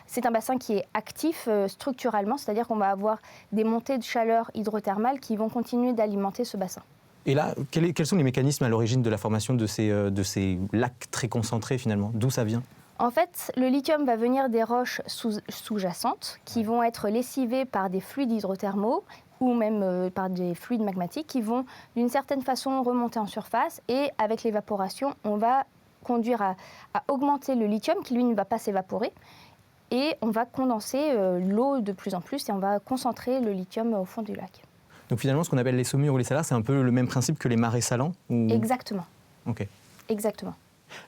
c'est un bassin qui est actif structurellement, c'est-à-dire qu'on va avoir des montées de chaleur hydrothermale qui vont continuer d'alimenter ce bassin. Et là, quels sont les mécanismes à l'origine de la formation de ces lacs très concentrés finalement? D'où ça vient? En fait, le lithium va venir des roches sous-jacentes qui vont être lessivées par des fluides hydrothermaux ou même par des fluides magmatiques qui vont d'une certaine façon remonter en surface et avec l'évaporation, on va conduire à augmenter le lithium qui lui ne va pas s'évaporer et on va condenser l'eau de plus en plus et on va concentrer le lithium au fond du lac. Donc finalement ce qu'on appelle les saumures ou les salars, c'est un peu le même principe que les marais salants ou... Exactement. Ok. Exactement.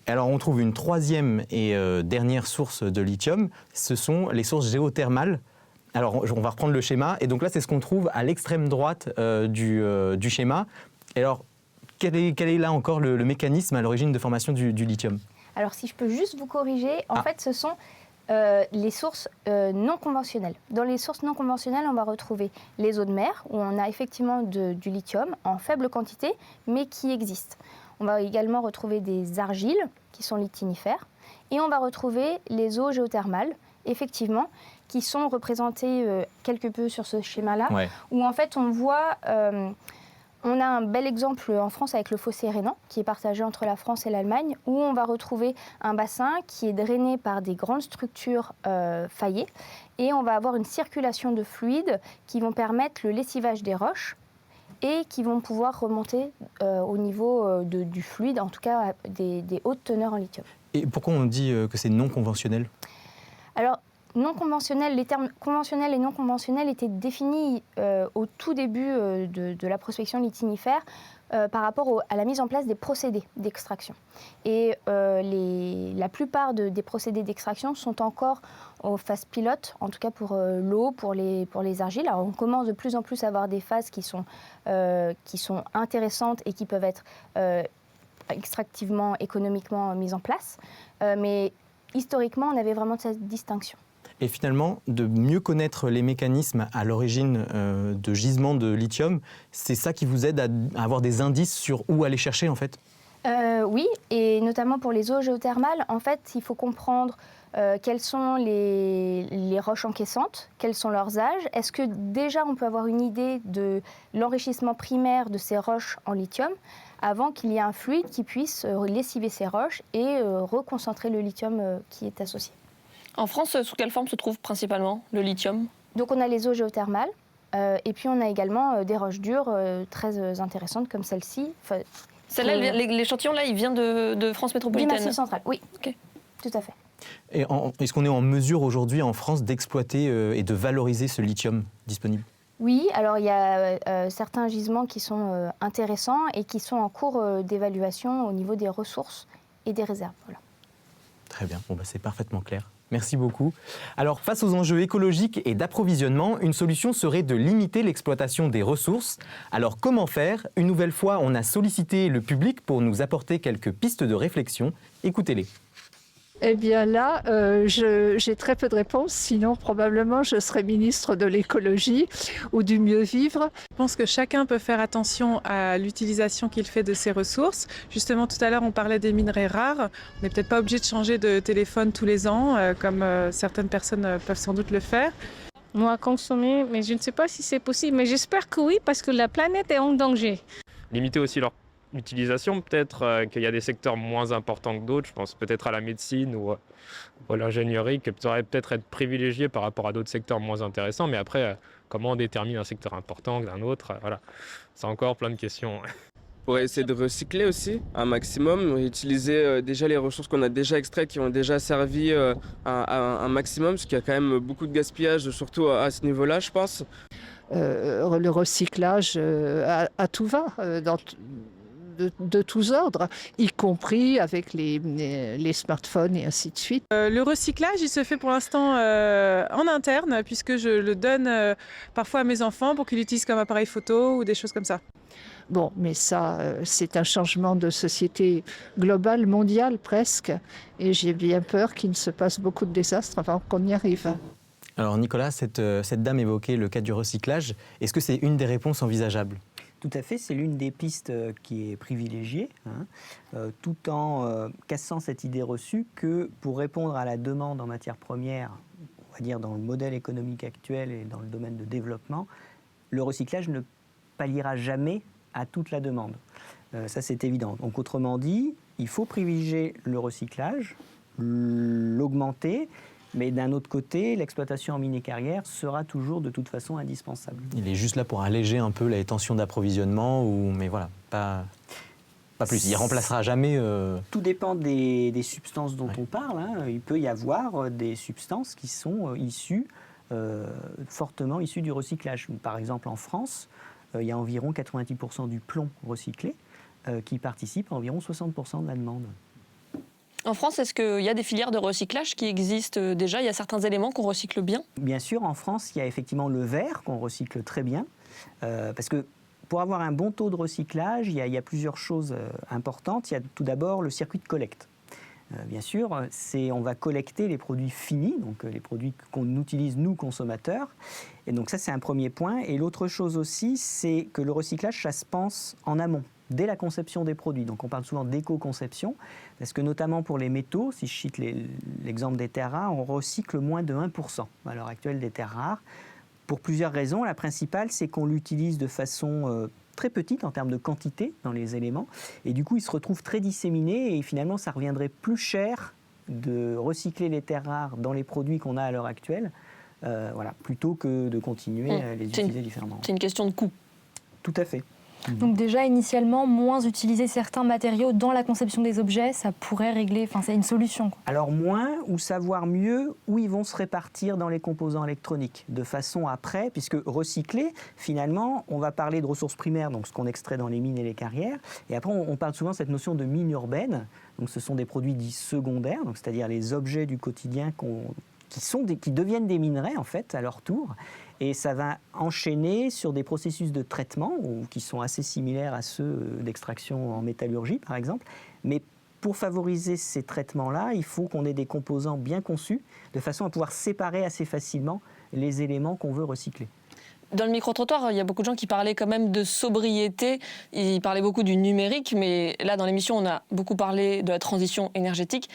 Alors on trouve une troisième et dernière source de lithium, ce sont les sources géothermales. Alors on va reprendre le schéma et donc là c'est ce qu'on trouve à l'extrême droite du schéma. Et alors quel est là encore le mécanisme à l'origine de formation du lithium? Alors si je peux juste vous corriger, en fait ce sont les sources non conventionnelles. Dans les sources non conventionnelles, on va retrouver les eaux de mer, où on a effectivement du lithium en faible quantité, mais qui existe. On va également retrouver des argiles, qui sont litinifères, et on va retrouver les eaux géothermales, effectivement, qui sont représentées quelque peu sur ce schéma-là, où en fait on voit... on a un bel exemple en France avec le fossé rhénan, qui est partagé entre la France et l'Allemagne, où on va retrouver un bassin qui est drainé par des grandes structures faillées, et on va avoir une circulation de fluides qui vont permettre le lessivage des roches et qui vont pouvoir remonter au niveau du fluide, en tout cas des hautes teneurs en lithium. Et pourquoi on dit que c'est non conventionnel ? Alors, non conventionnel, les termes conventionnels et non conventionnels étaient définis au tout début de la prospection litinifère par rapport à la mise en place des procédés d'extraction. Et la plupart des procédés d'extraction sont encore aux phases pilotes, en tout cas pour l'eau, pour les argiles. Alors on commence de plus en plus à avoir des phases qui sont intéressantes et qui peuvent être extractivement, économiquement mises en place. Mais historiquement, on avait vraiment cette distinction. Et finalement, de mieux connaître les mécanismes à l'origine de gisements de lithium, c'est ça qui vous aide à avoir des indices sur où aller chercher en fait ? Oui, et notamment pour les eaux géothermales, en fait, il faut comprendre quelles sont les roches encaissantes, quels sont leurs âges. Est-ce que déjà on peut avoir une idée de l'enrichissement primaire de ces roches en lithium avant qu'il y ait un fluide qui puisse lessiver ces roches et reconcentrer le lithium qui est associé. En France, sous quelle forme se trouve principalement le lithium ? Donc on a les eaux géothermales et puis on a également des roches dures très intéressantes comme celle-ci. Celle-là, l'échantillon là, il vient de France métropolitaine. Du Massif central, oui. Okay. Tout à fait. Et est-ce qu'on est en mesure aujourd'hui en France d'exploiter et de valoriser ce lithium disponible ? Oui, alors il y a certains gisements qui sont intéressants et qui sont en cours d'évaluation au niveau des ressources et des réserves. Voilà. Très bien, bon, c'est parfaitement clair. Merci beaucoup. Alors, face aux enjeux écologiques et d'approvisionnement, une solution serait de limiter l'exploitation des ressources. Alors, comment faire ? Une nouvelle fois, on a sollicité le public pour nous apporter quelques pistes de réflexion. Écoutez-les. Eh bien là, j'ai très peu de réponses, sinon probablement je serais ministre de l'écologie ou du mieux vivre. Je pense que chacun peut faire attention à l'utilisation qu'il fait de ses ressources. Justement, tout à l'heure, on parlait des minerais rares. On n'est peut-être pas obligé de changer de téléphone tous les ans, comme certaines personnes peuvent sans doute le faire. Moi, consommer, mais je ne sais pas si c'est possible, mais j'espère que oui, parce que la planète est en danger. Limiter aussi leur utilisation, peut-être qu'il y a des secteurs moins importants que d'autres, je pense peut-être à la médecine ou à l'ingénierie qui pourraient peut-être être privilégiés par rapport à d'autres secteurs moins intéressants, mais après, comment on détermine un secteur important d'un autre, voilà, c'est encore plein de questions. Pour essayer de recycler aussi un maximum, utiliser déjà les ressources qu'on a déjà extraites, qui ont déjà servi à un maximum, parce qu'il y a quand même beaucoup de gaspillage, surtout à ce niveau-là, je pense. Le recyclage à tout va, de tous ordres, y compris avec les smartphones et ainsi de suite. Le recyclage, il se fait pour l'instant en interne, puisque je le donne parfois à mes enfants pour qu'ils l'utilisent comme appareil photo ou des choses comme ça. Bon, mais ça, c'est un changement de société globale, mondiale presque, et j'ai bien peur qu'il ne se passe beaucoup de désastres avant qu'on y arrive. Alors Nicolas, cette dame évoquait le cas du recyclage. Est-ce que c'est une des réponses envisageables ? Tout à fait, c'est l'une des pistes qui est privilégiée, tout en cassant cette idée reçue que pour répondre à la demande en matière première, on va dire dans le modèle économique actuel et dans le domaine de développement, le recyclage ne palliera jamais à toute la demande. Ça, c'est évident. Donc autrement dit, il faut privilégier le recyclage, l'augmenter, mais d'un autre côté, l'exploitation en mini-carrière sera toujours de toute façon indispensable. Il est juste là pour alléger un peu les tensions d'approvisionnement, mais voilà, pas plus. Il ne remplacera jamais... Tout dépend des substances dont on parle. Il peut y avoir des substances qui sont fortement issues du recyclage. Par exemple, en France, il y a environ 90% du plomb recyclé qui participe à environ 60% de la demande. En France, est-ce qu'il y a des filières de recyclage qui existent déjà ? Il y a certains éléments qu'on recycle bien ? Bien sûr, en France, il y a effectivement le verre qu'on recycle très bien. Parce que pour avoir un bon taux de recyclage, il y a plusieurs choses importantes. Il y a tout d'abord le circuit de collecte. bien sûr, on va collecter les produits finis, donc les produits qu'on utilise nous, consommateurs. Et donc ça, c'est un premier point. Et l'autre chose aussi, c'est que le recyclage, ça se pense en amont, dès la conception des produits. Donc on parle souvent d'éco-conception, parce que notamment pour les métaux, si je cite l'exemple des terres rares, on recycle moins de 1% à l'heure actuelle des terres rares, pour plusieurs raisons. La principale, c'est qu'on l'utilise de façon très petite en termes de quantité dans les éléments, et du coup il se retrouve très disséminé, et finalement ça reviendrait plus cher de recycler les terres rares dans les produits qu'on a à l'heure actuelle, plutôt que de continuer à les utiliser différemment. C'est une question de coût. Tout à fait. Donc déjà, initialement, moins utiliser certains matériaux dans la conception des objets, ça pourrait régler, c'est une solution, quoi. Alors moins, ou savoir mieux où ils vont se répartir dans les composants électroniques, de façon après, puisque recycler, finalement, on va parler de ressources primaires, donc ce qu'on extrait dans les mines et les carrières, et après on parle souvent de cette notion de mine urbaine, donc ce sont des produits dits secondaires, donc c'est-à-dire les objets du quotidien qui deviennent des minerais en fait à leur tour, et ça va enchaîner sur des processus de traitement qui sont assez similaires à ceux d'extraction en métallurgie par exemple, mais pour favoriser ces traitements-là, il faut qu'on ait des composants bien conçus de façon à pouvoir séparer assez facilement les éléments qu'on veut recycler. Dans le micro-trottoir, il y a beaucoup de gens qui parlaient quand même de sobriété. Ils parlaient beaucoup du numérique, mais là, dans l'émission, on a beaucoup parlé de la transition énergétique.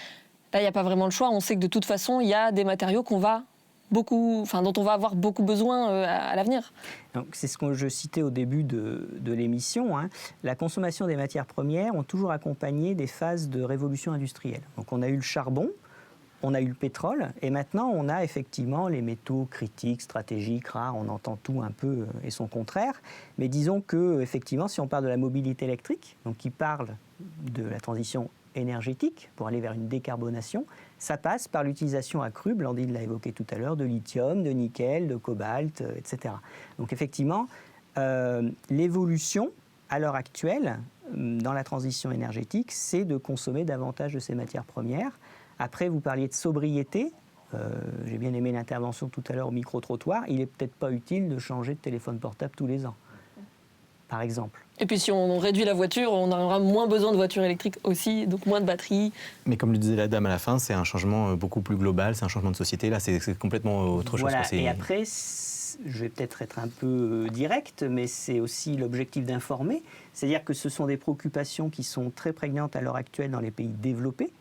Là, il n'y a pas vraiment le choix. On sait que de toute façon, il y a des matériaux dont on va avoir beaucoup besoin à l'avenir. Donc, c'est ce que je citais au début de l'émission. La consommation des matières premières ont toujours accompagné des phases de révolution industrielle. Donc, on a eu le charbon, on a eu le pétrole, et maintenant on a effectivement les métaux critiques, stratégiques, rares. On entend tout un peu et son contraire. Mais disons que effectivement, si on parle de la mobilité électrique, donc qui parle de la transition énergétique pour aller vers une décarbonation, ça passe par l'utilisation accrue, Blandine l'a évoqué tout à l'heure, de lithium, de nickel, de cobalt, etc. Donc effectivement, l'évolution à l'heure actuelle dans la transition énergétique, c'est de consommer davantage de ces matières premières. Après, vous parliez de sobriété. J'ai bien aimé l'intervention tout à l'heure au micro-trottoir. Il n'est peut-être pas utile de changer de téléphone portable tous les ans, par exemple. Et puis si on réduit la voiture, on aura moins besoin de voitures électriques aussi, donc moins de batteries. Mais comme le disait la dame à la fin, c'est un changement beaucoup plus global, c'est un changement de société. Là, c'est complètement autre chose. Voilà, et après, je vais peut-être être un peu direct, mais c'est aussi l'objectif d'informer. C'est-à-dire que ce sont des préoccupations qui sont très prégnantes à l'heure actuelle dans les pays développés,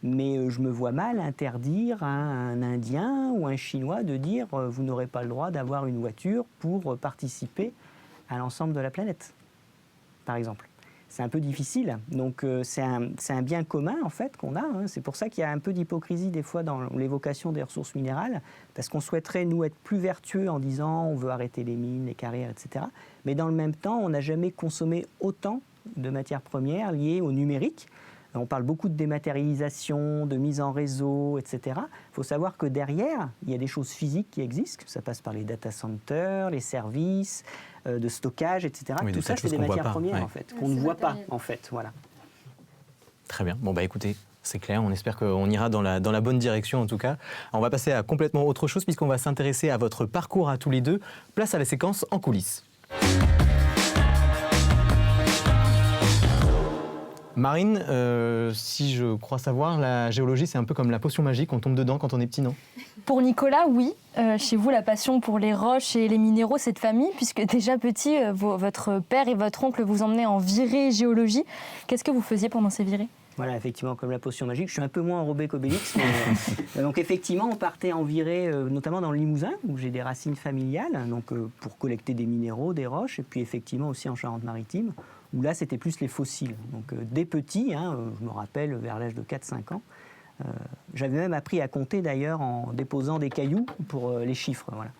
mais je me vois mal interdire à un Indien ou un Chinois de dire « vous n'aurez pas le droit d'avoir une voiture pour participer à l'ensemble de la planète ». Par exemple. C'est un peu difficile. Donc c'est un bien commun en fait qu'on a. C'est pour ça qu'il y a un peu d'hypocrisie des fois dans l'évocation des ressources minérales, parce qu'on souhaiterait nous être plus vertueux en disant on veut arrêter les mines, les carrières, etc. Mais dans le même temps, on n'a jamais consommé autant de matières premières liées au numérique. On parle beaucoup de dématérialisation, de mise en réseau, etc. Il faut savoir que derrière, il y a des choses physiques qui existent. Ça passe par les data centers, les services de stockage, etc. Oui, tout ça, c'est des matières premières, en fait, qu'on ne voit pas, en fait. Voilà. Très bien. Bon, écoutez, c'est clair. On espère qu'on ira dans la bonne direction, en tout cas. On va passer à complètement autre chose, puisqu'on va s'intéresser à votre parcours à tous les deux. Place à la séquence en coulisses. Marine, si je crois savoir, la géologie, c'est un peu comme la potion magique, on tombe dedans quand on est petit, non? Pour Nicolas, oui. Chez vous, la passion pour les roches et les minéraux, c'est de famille, puisque déjà petit, votre père et votre oncle vous emmenaient en virée géologie. Qu'est-ce que vous faisiez pendant ces virées? Voilà, effectivement, comme la potion magique. Je suis un peu moins enrobé qu'Obélix. Mais, donc, effectivement, on partait en virée, notamment dans le Limousin, où j'ai des racines familiales, donc, pour collecter des minéraux, des roches, et puis effectivement aussi en Charente-Maritime, où là, c'était plus les fossiles. Donc, dès petit, je me rappelle, vers l'âge de 4-5 ans, j'avais même appris à compter, d'ailleurs, en déposant des cailloux pour les chiffres. Voilà.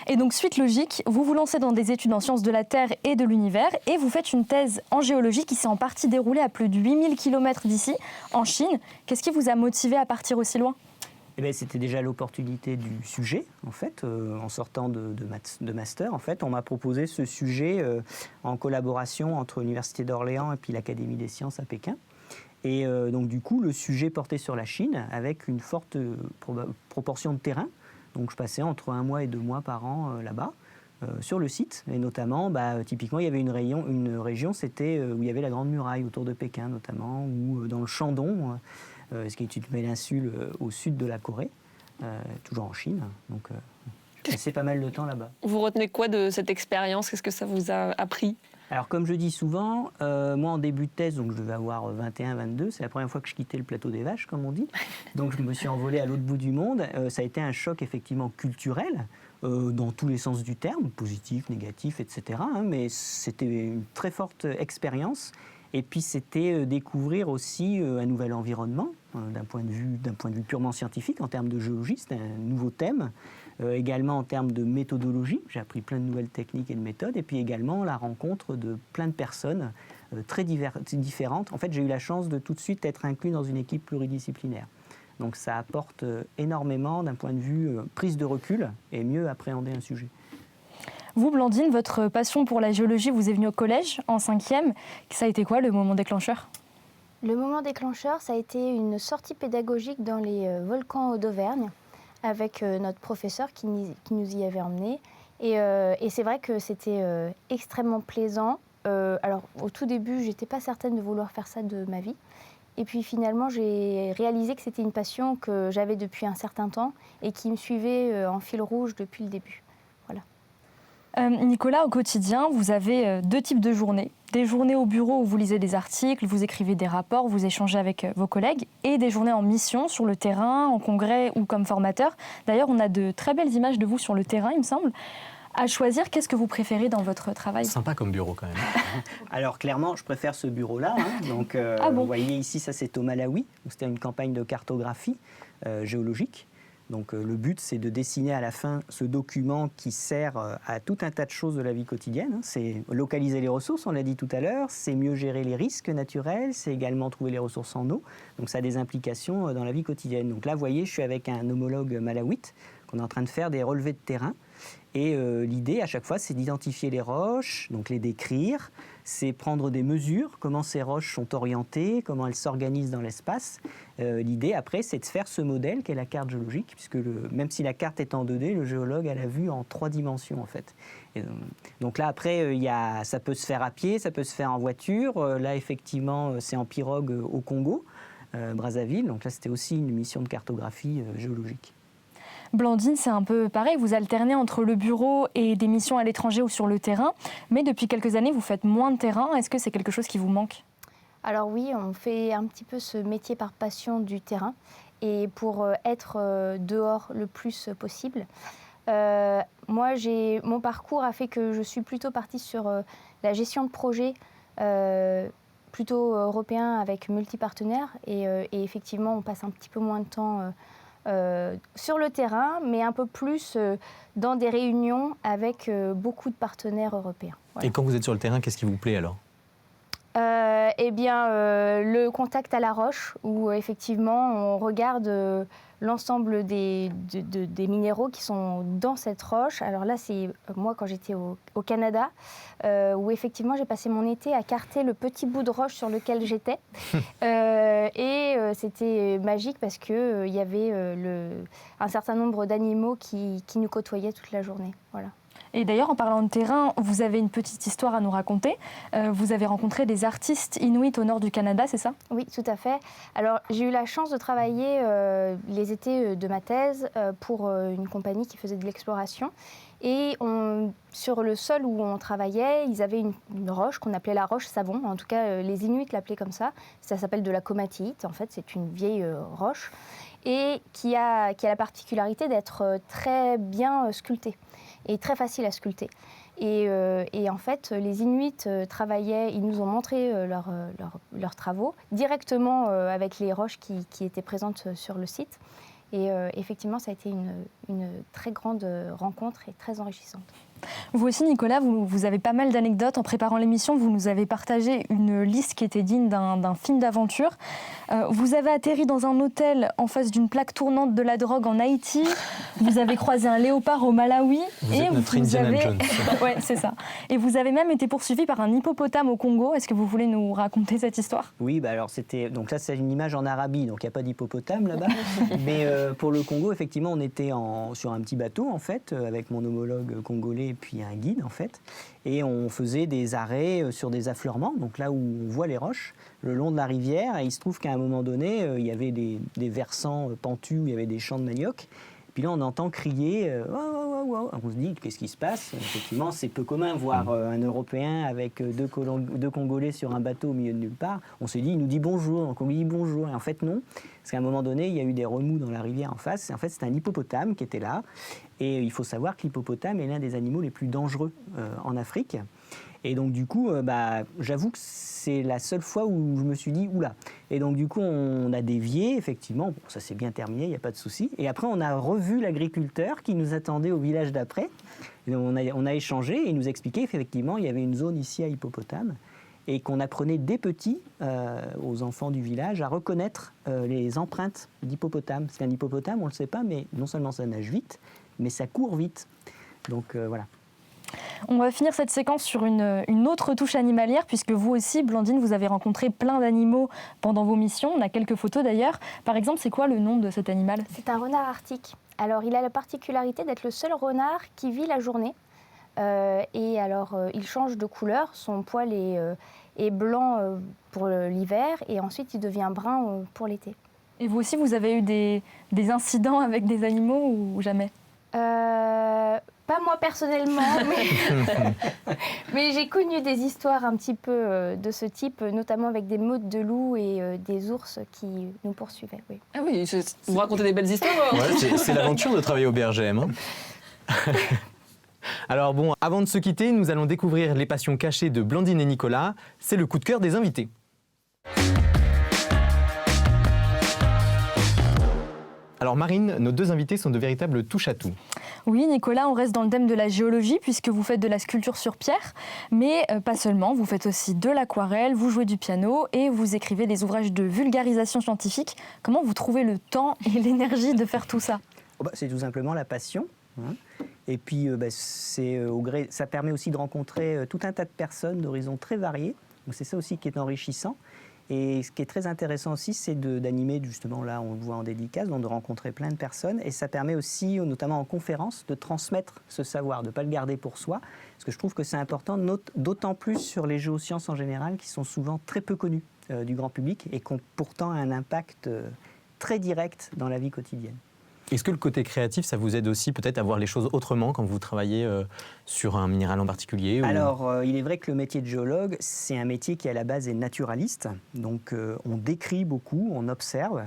Et donc, suite logique, vous vous lancez dans des études en sciences de la Terre et de l'univers et vous faites une thèse en géologie qui s'est en partie déroulée à plus de 8000 km d'ici, en Chine. Qu'est-ce qui vous a motivé à partir aussi loin? Eh bien, c'était déjà l'opportunité du sujet, en fait, en sortant de master. En fait, on m'a proposé ce sujet en collaboration entre l'Université d'Orléans et puis l'Académie des sciences à Pékin. Et donc, du coup, le sujet portait sur la Chine avec une forte proportion de terrain. Donc, je passais entre 1 mois et 2 mois par an là-bas, sur le site. Et notamment, typiquement, il y avait une région, c'était où il y avait la Grande Muraille autour de Pékin, notamment, ou dans le Shandong, ce qui est une péninsule au sud de la Corée, toujours en Chine. Donc, j'ai passé pas mal de temps là-bas. Vous retenez quoi de cette expérience? Qu'est-ce que ça vous a appris? Alors, comme je dis souvent, moi, en début de thèse, donc je devais avoir 21, 22, c'est la première fois que je quittais le plateau des vaches, comme on dit. Donc, je me suis envolé à l'autre bout du monde. Ça a été un choc, effectivement, culturel, dans tous les sens du terme, positif, négatif, etc. Mais c'était une très forte expérience. Et puis, c'était découvrir aussi un nouvel environnement, d'un point de vue purement scientifique, en termes de géologie. C'était un nouveau thème. Également en termes de méthodologie, j'ai appris plein de nouvelles techniques et de méthodes, et puis également la rencontre de plein de personnes très différentes. En fait, j'ai eu la chance de tout de suite être inclus dans une équipe pluridisciplinaire. Donc ça apporte énormément d'un point de vue prise de recul et mieux appréhender un sujet. Vous, Blandine, votre passion pour la géologie vous est venue au collège, en 5e. Ça a été quoi le moment déclencheur? Le moment déclencheur, ça a été une sortie pédagogique dans les volcans d'Auvergne, avec notre professeur qui nous y avait emmenés. Et c'est vrai que c'était extrêmement plaisant. Alors, au tout début, je n'étais pas certaine de vouloir faire ça de ma vie. Et puis finalement, j'ai réalisé que c'était une passion que j'avais depuis un certain temps et qui me suivait en fil rouge depuis le début. Voilà. Nicolas, au quotidien, vous avez 2 types de journées. Des journées au bureau où vous lisez des articles, vous écrivez des rapports, vous échangez avec vos collègues, et des journées en mission sur le terrain, en congrès ou comme formateur. D'ailleurs, on a de très belles images de vous sur le terrain, il me semble. À choisir, qu'est-ce que vous préférez dans votre travail? Sympa comme bureau quand même. Alors clairement, je préfère ce bureau-là. Donc, bon. vous voyez ici, ça c'est au Malawi. C'était une campagne de cartographie géologique. Donc le but, c'est de dessiner à la fin ce document qui sert à tout un tas de choses de la vie quotidienne. C'est localiser les ressources, on l'a dit tout à l'heure, c'est mieux gérer les risques naturels, c'est également trouver les ressources en eau. Donc ça a des implications dans la vie quotidienne. Donc là, vous voyez, je suis avec un homologue malawite qu'on est en train de faire des relevés de terrain. Et l'idée, à chaque fois, c'est d'identifier les roches, donc les décrire, c'est prendre des mesures, comment ces roches sont orientées, comment elles s'organisent dans l'espace. L'idée, après, c'est de faire ce modèle qu'est la carte géologique, puisque même si la carte est en 2D, le géologue a la vue en 3 dimensions, en fait. Et, donc là, après, ça peut se faire à pied, ça peut se faire en voiture. Là, effectivement, c'est en pirogue au Congo, Brazzaville. Donc là, c'était aussi une mission de cartographie géologique. Blandine, c'est un peu pareil, vous alternez entre le bureau et des missions à l'étranger ou sur le terrain, mais depuis quelques années, vous faites moins de terrain. Est-ce que c'est quelque chose qui vous manque? Alors oui, on fait un petit peu ce métier par passion du terrain et pour être dehors le plus possible. Mon parcours a fait que je suis plutôt partie sur la gestion de projets plutôt européens avec multipartenaires et effectivement, on passe un petit peu moins de temps sur le terrain, mais un peu plus dans des réunions avec beaucoup de partenaires européens. Voilà. Et quand vous êtes sur le terrain, qu'est-ce qui vous plaît alors? Le contact à la roche, où effectivement on regarde l'ensemble des minéraux qui sont dans cette roche. Alors là, c'est moi quand j'étais au Canada, où effectivement j'ai passé mon été à carter le petit bout de roche sur lequel j'étais. C'était magique parce qu'il y avait un certain nombre d'animaux qui nous côtoyaient toute la journée. Voilà. Et d'ailleurs, en parlant de terrain, vous avez une petite histoire à nous raconter. Vous avez rencontré des artistes inuits au nord du Canada, c'est ça? Oui, tout à fait. Alors, j'ai eu la chance de travailler les étés de ma thèse pour une compagnie qui faisait de l'exploration. Et sur le sol où on travaillait, ils avaient une roche qu'on appelait la roche savon. En tout cas, les Inuits l'appelaient comme ça. Ça s'appelle de la comatite. En fait, c'est une vieille roche et qui a la particularité d'être très bien sculptée et très facile à sculpter. Et en fait, les Inuits travaillaient, ils nous ont montré leurs travaux directement avec les roches qui étaient présentes sur le site. Et effectivement, ça a été une très grande rencontre et très enrichissante. Vous aussi, Nicolas, vous avez pas mal d'anecdotes. En préparant l'émission, vous nous avez partagé une liste qui était digne d'un film d'aventure. Vous avez atterri dans un hôtel en face d'une plaque tournante de la drogue en Haïti. Vous avez croisé un léopard au Malawi. Vous êtes notre Indiana Jones. Ouais, c'est ça. Et vous avez même été poursuivi par un hippopotame au Congo. Est-ce que vous voulez nous raconter cette histoire? Oui, alors donc là c'est une image en Arabie, donc il n'y a pas d'hippopotame là-bas. Mais pour le Congo, effectivement, on était sur un petit bateau en fait, avec mon homologue congolais et puis un guide en fait. Et on faisait des arrêts sur des affleurements, donc là où on voit les roches, le long de la rivière. Et il se trouve qu'à un moment donné, il y avait des versants pentus où il y avait des champs de manioc. Puis là, on entend crier waouh, waouh. On se dit, qu'est-ce qui se passe? Effectivement, c'est peu commun voir un Européen avec deux Congolais sur un bateau au milieu de nulle part. On se dit, il nous dit bonjour, donc on lui dit bonjour. Et en fait, non, parce qu'à un moment donné, il y a eu des remous dans la rivière en face. Et en fait, c'est un hippopotame qui était là. Et il faut savoir que l'hippopotame est l'un des animaux les plus dangereux en Afrique. Et donc du coup, j'avoue que c'est la seule fois où je me suis dit, oula. Et donc du coup, on a dévié, effectivement, bon, ça s'est bien terminé, il n'y a pas de souci. Et après, on a revu l'agriculteur qui nous attendait au village d'après. On a échangé et il nous expliquait qu'effectivement, il y avait une zone ici à hippopotame et qu'on apprenait dès petits aux enfants du village à reconnaître les empreintes d'hippopotame. Parce qu'un hippopotame, on ne le sait pas, mais non seulement ça nage vite, mais ça court vite. Donc voilà. On va finir cette séquence sur une autre touche animalière, puisque vous aussi, Blandine, vous avez rencontré plein d'animaux pendant vos missions. On a quelques photos d'ailleurs. Par exemple, c'est quoi le nom de cet animal? C'est un renard arctique. Alors, il a la particularité d'être le seul renard qui vit la journée. Et alors, il change de couleur. Son poil est blanc pour l'hiver et ensuite il devient brun pour l'été. Et vous aussi, vous avez eu des incidents avec des animaux ou jamais? Pas moi personnellement, mais j'ai connu des histoires un petit peu de ce type, notamment avec des meutes de loups et des ours qui nous poursuivaient. Oui. Ah oui, vous racontez des belles histoires. Ouais, c'est l'aventure de travailler au BRGM. Hein. Alors bon, avant de se quitter, nous allons découvrir les passions cachées de Blandine et Nicolas. C'est le coup de cœur des invités. Alors Marine, nos deux invités sont de véritables touche-à-tout. Oui, Nicolas, on reste dans le thème de la géologie puisque vous faites de la sculpture sur pierre, mais pas seulement, vous faites aussi de l'aquarelle, vous jouez du piano et vous écrivez des ouvrages de vulgarisation scientifique. Comment vous trouvez le temps et l'énergie de faire tout ça? C'est tout simplement la passion. Hein. Et puis ça permet aussi de rencontrer tout un tas de personnes d'horizons très variés. Donc c'est ça aussi qui est enrichissant. Et ce qui est très intéressant aussi, c'est d'animer, justement, là on le voit en dédicace, donc de rencontrer plein de personnes. Et ça permet aussi, notamment en conférence, de transmettre ce savoir, de ne pas le garder pour soi. Parce que je trouve que c'est important, d'autant plus sur les géosciences en général, qui sont souvent très peu connues du grand public et qui ont pourtant un impact très direct dans la vie quotidienne. Est-ce que le côté créatif, ça vous aide aussi peut-être à voir les choses autrement quand vous travaillez sur un minéral en particulier ou... Alors, il est vrai que le métier de géologue, c'est un métier qui à la base est naturaliste. Donc, on décrit beaucoup, on observe.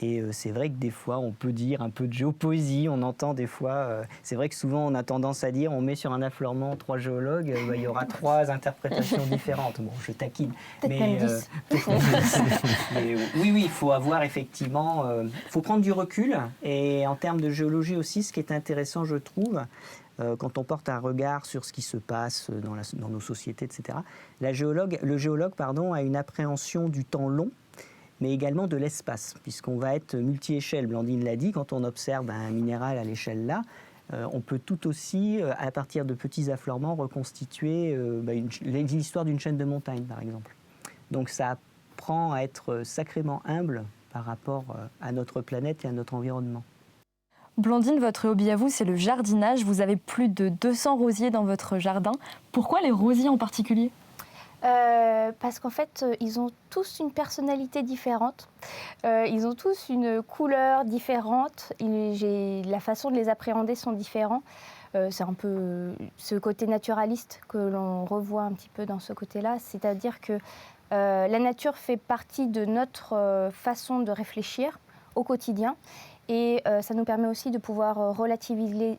Et c'est vrai que des fois, on peut dire un peu de géopoésie. On entend des fois... c'est vrai que souvent, on a tendance à dire, on met sur un affleurement 3 géologues, il y aura 3 interprétations différentes. Bon, je taquine. Mais oui, il faut avoir effectivement... faut prendre du recul. Et en termes de géologie aussi, ce qui est intéressant, je trouve, quand on porte un regard sur ce qui se passe dans nos sociétés, etc., le géologue a une appréhension du temps long, mais également de l'espace, puisqu'on va être multi-échelle. Blandine l'a dit, quand on observe un minéral à l'échelle là, on peut tout aussi, à partir de petits affleurements, reconstituer l'histoire d'une chaîne de montagnes, par exemple. Donc ça apprend à être sacrément humble par rapport à notre planète et à notre environnement. Blandine, votre hobby à vous, c'est le jardinage. Vous avez plus de 200 rosiers dans votre jardin. Pourquoi les rosiers en particulier ? Parce qu'en fait, ils ont tous une personnalité différente. Ils ont tous une couleur différente. La façon de les appréhender sont différents. C'est un peu ce côté naturaliste que l'on revoit un petit peu dans ce côté-là. C'est-à-dire que la nature fait partie de notre façon de réfléchir au quotidien. Et ça nous permet aussi de pouvoir relativiser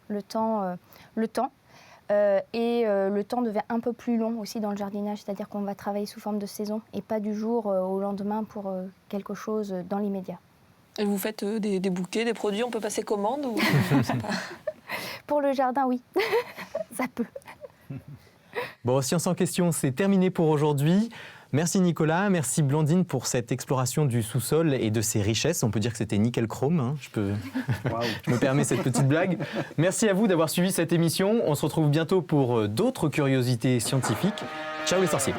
le temps. Le temps devient un peu plus long aussi dans le jardinage, c'est-à-dire qu'on va travailler sous forme de saison et pas du jour au lendemain pour quelque chose dans l'immédiat. Et vous faites des bouquets, des produits, on peut passer commande ou... Pour le jardin, oui, ça peut. Bon, Science en question, c'est terminé pour aujourd'hui. Merci Nicolas, merci Blandine pour cette exploration du sous-sol et de ses richesses. On peut dire que c'était nickel chrome, hein. Je me permets cette petite blague. Merci à vous d'avoir suivi cette émission. On se retrouve bientôt pour d'autres curiosités scientifiques. Ciao les sorciers.